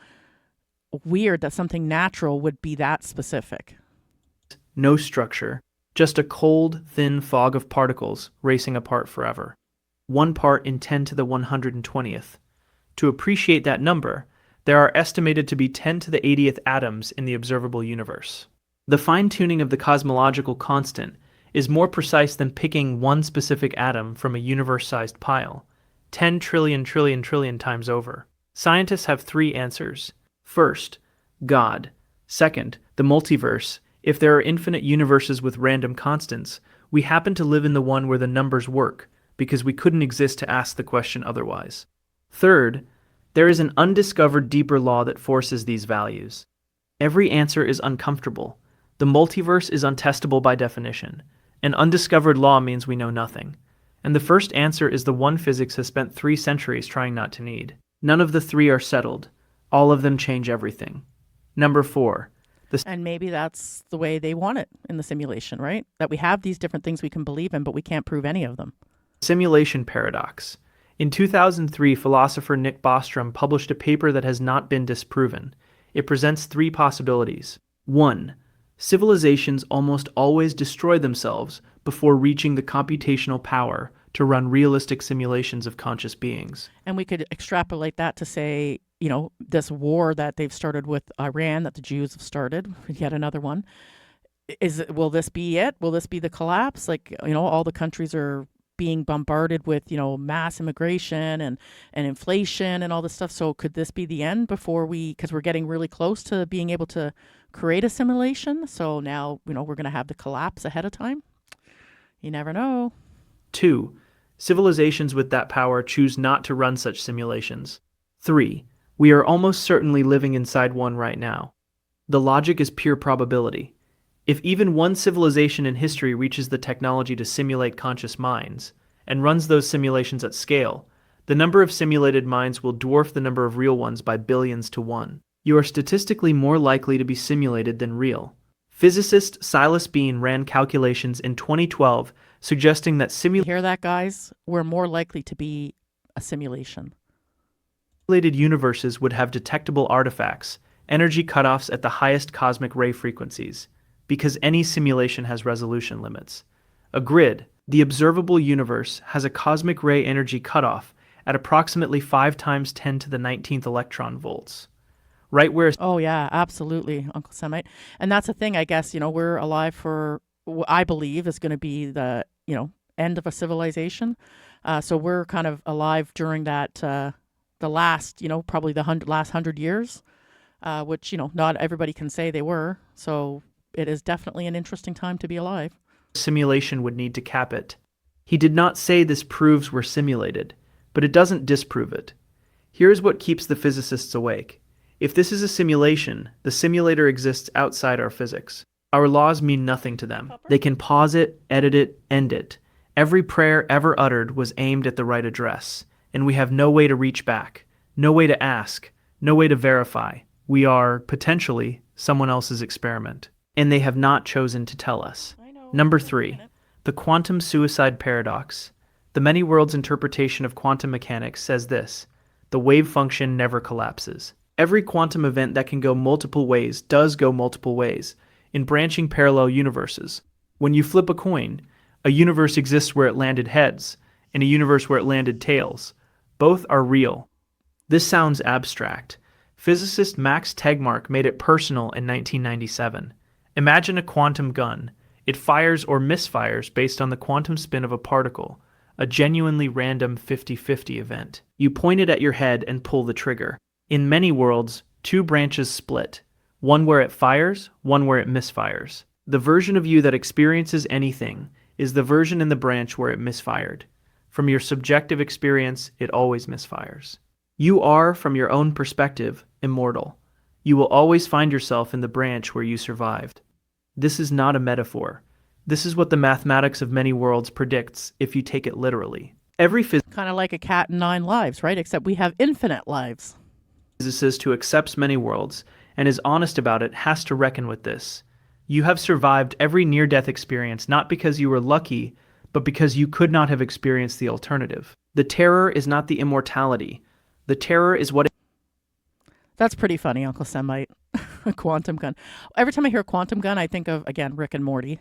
weird that something natural would be that specific. No structure, just a cold, thin fog of particles racing apart forever. 1 part in 10 to the 120th. To appreciate that number, there are estimated to be 10 to the 80th atoms in the observable universe. The fine-tuning of the cosmological constant is more precise than picking one specific atom from a universe-sized pile, 10 trillion times over. Scientists have 3 answers. First, God. Second, the multiverse. If there are infinite universes with random constants, we happen to live in the one where the numbers work, because we couldn't exist to ask the question otherwise. Third, there is an undiscovered deeper law that forces these values. Every answer is uncomfortable. The multiverse is untestable by definition. An undiscovered law means we know nothing. And the first answer is the one physics has spent 3 centuries trying not to need. None of the 3 are settled. All of them change everything. Number 4. And maybe that's the way they want it in the simulation, right? That we have these different things we can believe in, but we can't prove any of them. Simulation paradox. In 2003, philosopher Nick Bostrom published a paper that has not been disproven. It presents 3 possibilities. 1. Civilizations almost always destroy themselves before reaching the computational power to run realistic simulations of conscious beings. And we could extrapolate that to say, you know, this war that they've started with Iran, that the Jews have started, yet another one. Will this be it? Will this be the collapse? Like, you know, all the countries are being bombarded with, you know, mass immigration and inflation and all this stuff. So could this be the end before because we're getting really close to being able to create a simulation? So now, you know, we're going to have the collapse ahead of time. You never know. 2. Civilizations with that power choose not to run such simulations. 3. We are almost certainly living inside one right now. The logic is pure probability. If even one civilization in history reaches the technology to simulate conscious minds, and runs those simulations at scale, the number of simulated minds will dwarf the number of real ones by billions to 1. You are statistically more likely to be simulated than real. Physicist Silas Bean ran calculations in 2012 suggesting that Hear that, guys? We're more likely to be a simulation. Simulated universes would have detectable artifacts, energy cutoffs at the highest cosmic ray frequencies, because any simulation has resolution limits. A grid, the observable universe, has a cosmic ray energy cutoff at approximately 5 times 10 to the 19th electron volts. Right where... Oh, yeah, absolutely, Uncle Semite. And that's the thing, I guess, you know, we're alive for what I believe is going to be the, you know, end of a civilization. So we're kind of alive during that, the last, you know, probably the last 100 years, which, you know, not everybody can say they were. So it is definitely an interesting time to be alive. Simulation would need to cap it. He did not say this proves we're simulated, but it doesn't disprove it. Here's what keeps the physicists awake. If this is a simulation, the simulator exists outside our physics. Our laws mean nothing to them. They can pause it, edit it, end it. Every prayer ever uttered was aimed at the right address, and we have no way to reach back. No way to ask, no way to verify. We are, potentially, someone else's experiment. And they have not chosen to tell us. Number 3. The quantum suicide paradox. The many worlds interpretation of quantum mechanics says this: the wave function never collapses. Every quantum event that can go multiple ways does go multiple ways, in branching parallel universes. When you flip a coin, a universe exists where it landed heads, and a universe where it landed tails. Both are real. This sounds abstract. Physicist Max Tegmark made it personal in 1997. Imagine a quantum gun. It fires or misfires based on the quantum spin of a particle, a genuinely random 50-50 event. You point it at your head and pull the trigger. In many worlds, two branches split, one where it fires, one where it misfires. The version of you that experiences anything is the version in the branch where it misfired. From your subjective experience, it always misfires. You are, from your own perspective, immortal. You will always find yourself in the branch where you survived. This is not a metaphor. This is what the mathematics of many worlds predicts if you take it literally. Every Kind of like a cat and 9 lives, right? Except we have infinite lives. physicist who accepts many worlds and is honest about it has to reckon with this. You have survived every near-death experience not because you were lucky, but because you could not have experienced the alternative. The terror is not the immortality. The terror is what That's pretty funny, Uncle Semite. A quantum gun. Every time I hear quantum gun, I think of, again, Rick and Morty.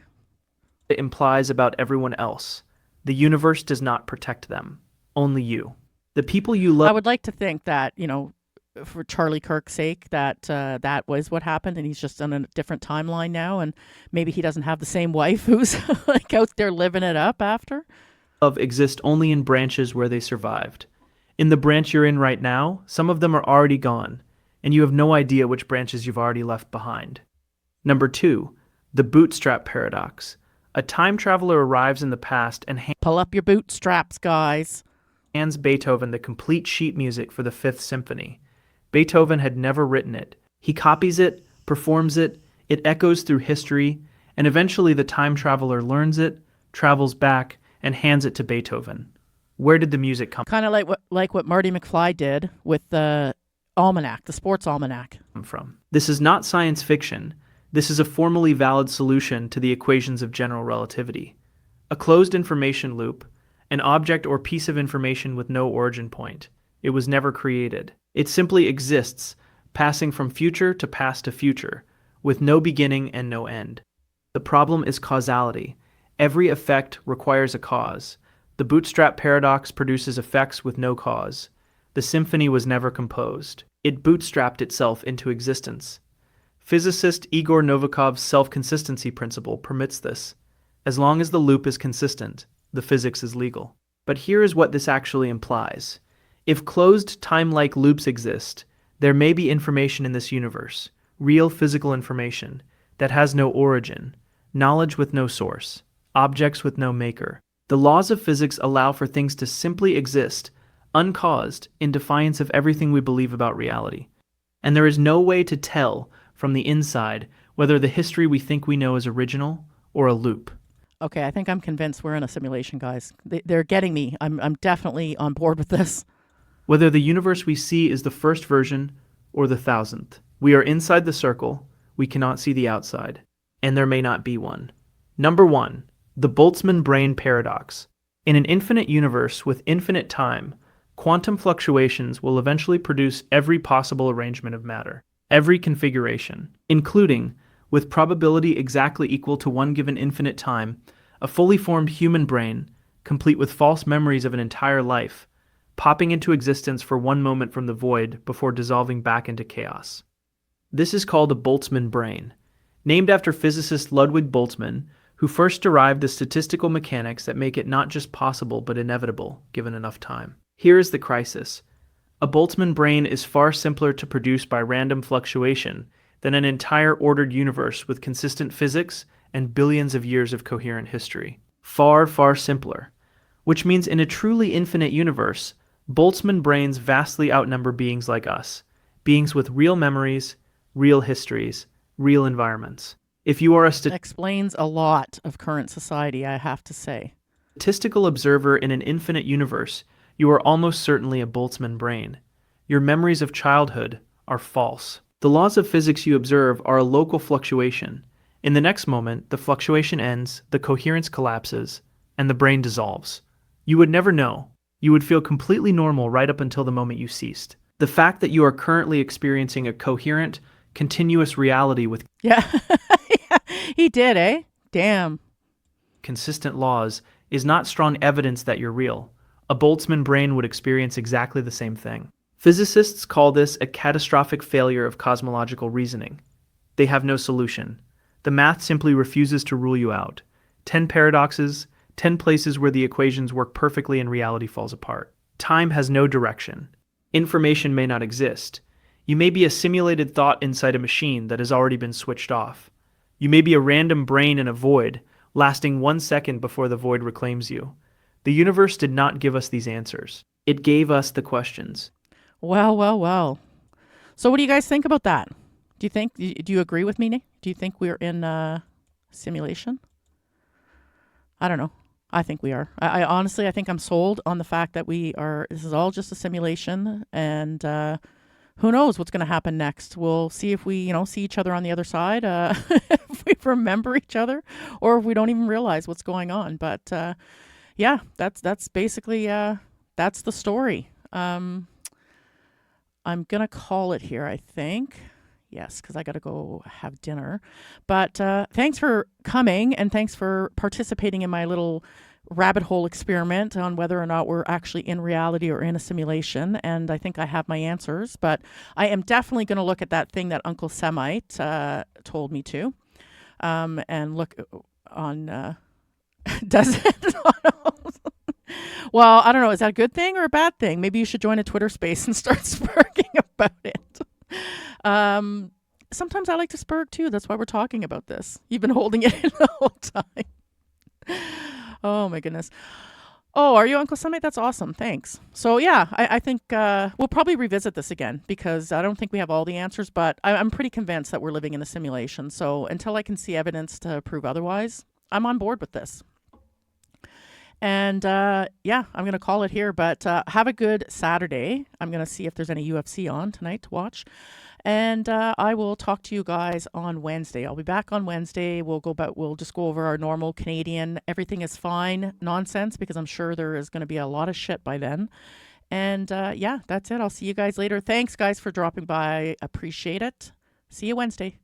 it implies about everyone else. The universe does not protect them. Only you. The people you love. I would like to think that, you know, for Charlie Kirk's sake, that that was what happened, and he's just on a different timeline now, and maybe he doesn't have the same wife who's like out there living it up after. Of exist only in branches where they survived. In the branch you're in right now, some of them are already gone, and you have no idea which branches you've already left behind. Number 2, the bootstrap paradox. A time traveler arrives in the past and pull up your bootstraps, guys. Hands Beethoven the complete sheet music for the Fifth Symphony. Beethoven had never written it. He copies it, performs it, it echoes through history, and eventually the time traveler learns it, travels back, and hands it to Beethoven. Where did the music come Kind of like what Marty McFly did with the almanac, the sports almanac. from? This is not science fiction. This is a formally valid solution to the equations of general relativity. A closed information loop, an object or piece of information with no origin point. It was never created. It simply exists, passing from future to past to future, with no beginning and no end. The problem is causality. Every effect requires a cause. The bootstrap paradox produces effects with no cause. The symphony was never composed. It bootstrapped itself into existence. Physicist Igor Novikov's self-consistency principle permits this. As long as the loop is consistent, the physics is legal. But here is what this actually implies. If closed time-like loops exist, there may be information in this universe, real physical information, that has no origin, knowledge with no source, objects with no maker. The laws of physics allow for things to simply exist, uncaused, in defiance of everything we believe about reality. And there is no way to tell from the inside whether the history we think we know is original or a loop. Okay, I think I'm convinced we're in a simulation, guys. They're getting me. I'm definitely on board with this. Whether the universe we see is the first version or the 1000th. We are inside the circle, we cannot see the outside, and there may not be one. Number 1, the Boltzmann brane paradox. In an infinite universe with infinite time, quantum fluctuations will eventually produce every possible arrangement of matter, every configuration, including, with probability exactly equal to one given infinite time, a fully formed human brain, complete with false memories of an entire life, popping into existence for one moment from the void before dissolving back into chaos. This is called a Boltzmann brane, named after physicist Ludwig Boltzmann, who first derived the statistical mechanics that make it not just possible but inevitable, given enough time. Here is the crisis. A Boltzmann brane is far simpler to produce by random fluctuation than an entire ordered universe with consistent physics and billions of years of coherent history. Far, far simpler. Which means in a truly infinite universe, Boltzmann branes vastly outnumber beings like us, beings with real memories, real histories, real environments. If you are a explains a lot of current society, I have to say. Statistical observer in an infinite universe, you are almost certainly a Boltzmann brane. Your memories of childhood are false. The laws of physics you observe are a local fluctuation. In the next moment, the fluctuation ends, the coherence collapses, and the brain dissolves. You would never know. You would feel completely normal right up until the moment you ceased. The fact that you are currently experiencing a coherent, continuous reality with Yeah. Yeah, he did, eh? Damn. consistent laws is not strong evidence that you're real. A Boltzmann brain would experience exactly the same thing. Physicists call this a catastrophic failure of cosmological reasoning. They have no solution. The math simply refuses to rule you out. 10 paradoxes, 10 places where the equations work perfectly and reality falls apart. Time has no direction. Information may not exist. You may be a simulated thought inside a machine that has already been switched off. You may be a random brain in a void, lasting 1 second before the void reclaims you. The universe did not give us these answers. It gave us the questions. Well. So what do you guys think about that? Do you agree with me, Nick? Do you think we're in a simulation? I don't know. I think we are. I honestly, I think I'm sold on the fact that this is all just a simulation, and who knows what's going to happen next. We'll see if we, see each other on the other side, if we remember each other, or if we don't even realize what's going on. But yeah, that's basically, that's the story. I'm going to call it here, I think. Yes, because I got to go have dinner. But thanks for coming, and thanks for participating in my little rabbit hole experiment on whether or not we're actually in reality or in a simulation. And I think I have my answers. But I am definitely going to look at that thing that Uncle Semite told me to, and look on. Does it? Well, I don't know. Is that a good thing or a bad thing? Maybe you should join a Twitter space and start spurging about it. Sometimes I like to spurg too. That's why we're talking about this. You've been holding it in the whole time. Oh my goodness. Oh, are you Uncle Summit? That's awesome. Thanks. So yeah, I think we'll probably revisit this again because I don't think we have all the answers, but I'm pretty convinced that we're living in a simulation. So until I can see evidence to prove otherwise, I'm on board with this. And yeah, I'm going to call it here, but have a good Saturday. I'm going to see if there's any UFC on tonight to watch. And I will talk to you guys on Wednesday. I'll be back on Wednesday. We'll just go over our normal Canadian everything is fine nonsense because I'm sure there is going to be a lot of shit by then. And yeah, that's it. I'll see you guys later. Thanks, guys, for dropping by. Appreciate it. See you Wednesday.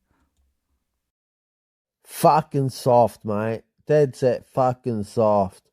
Fucking soft, mate. Dead set fucking soft.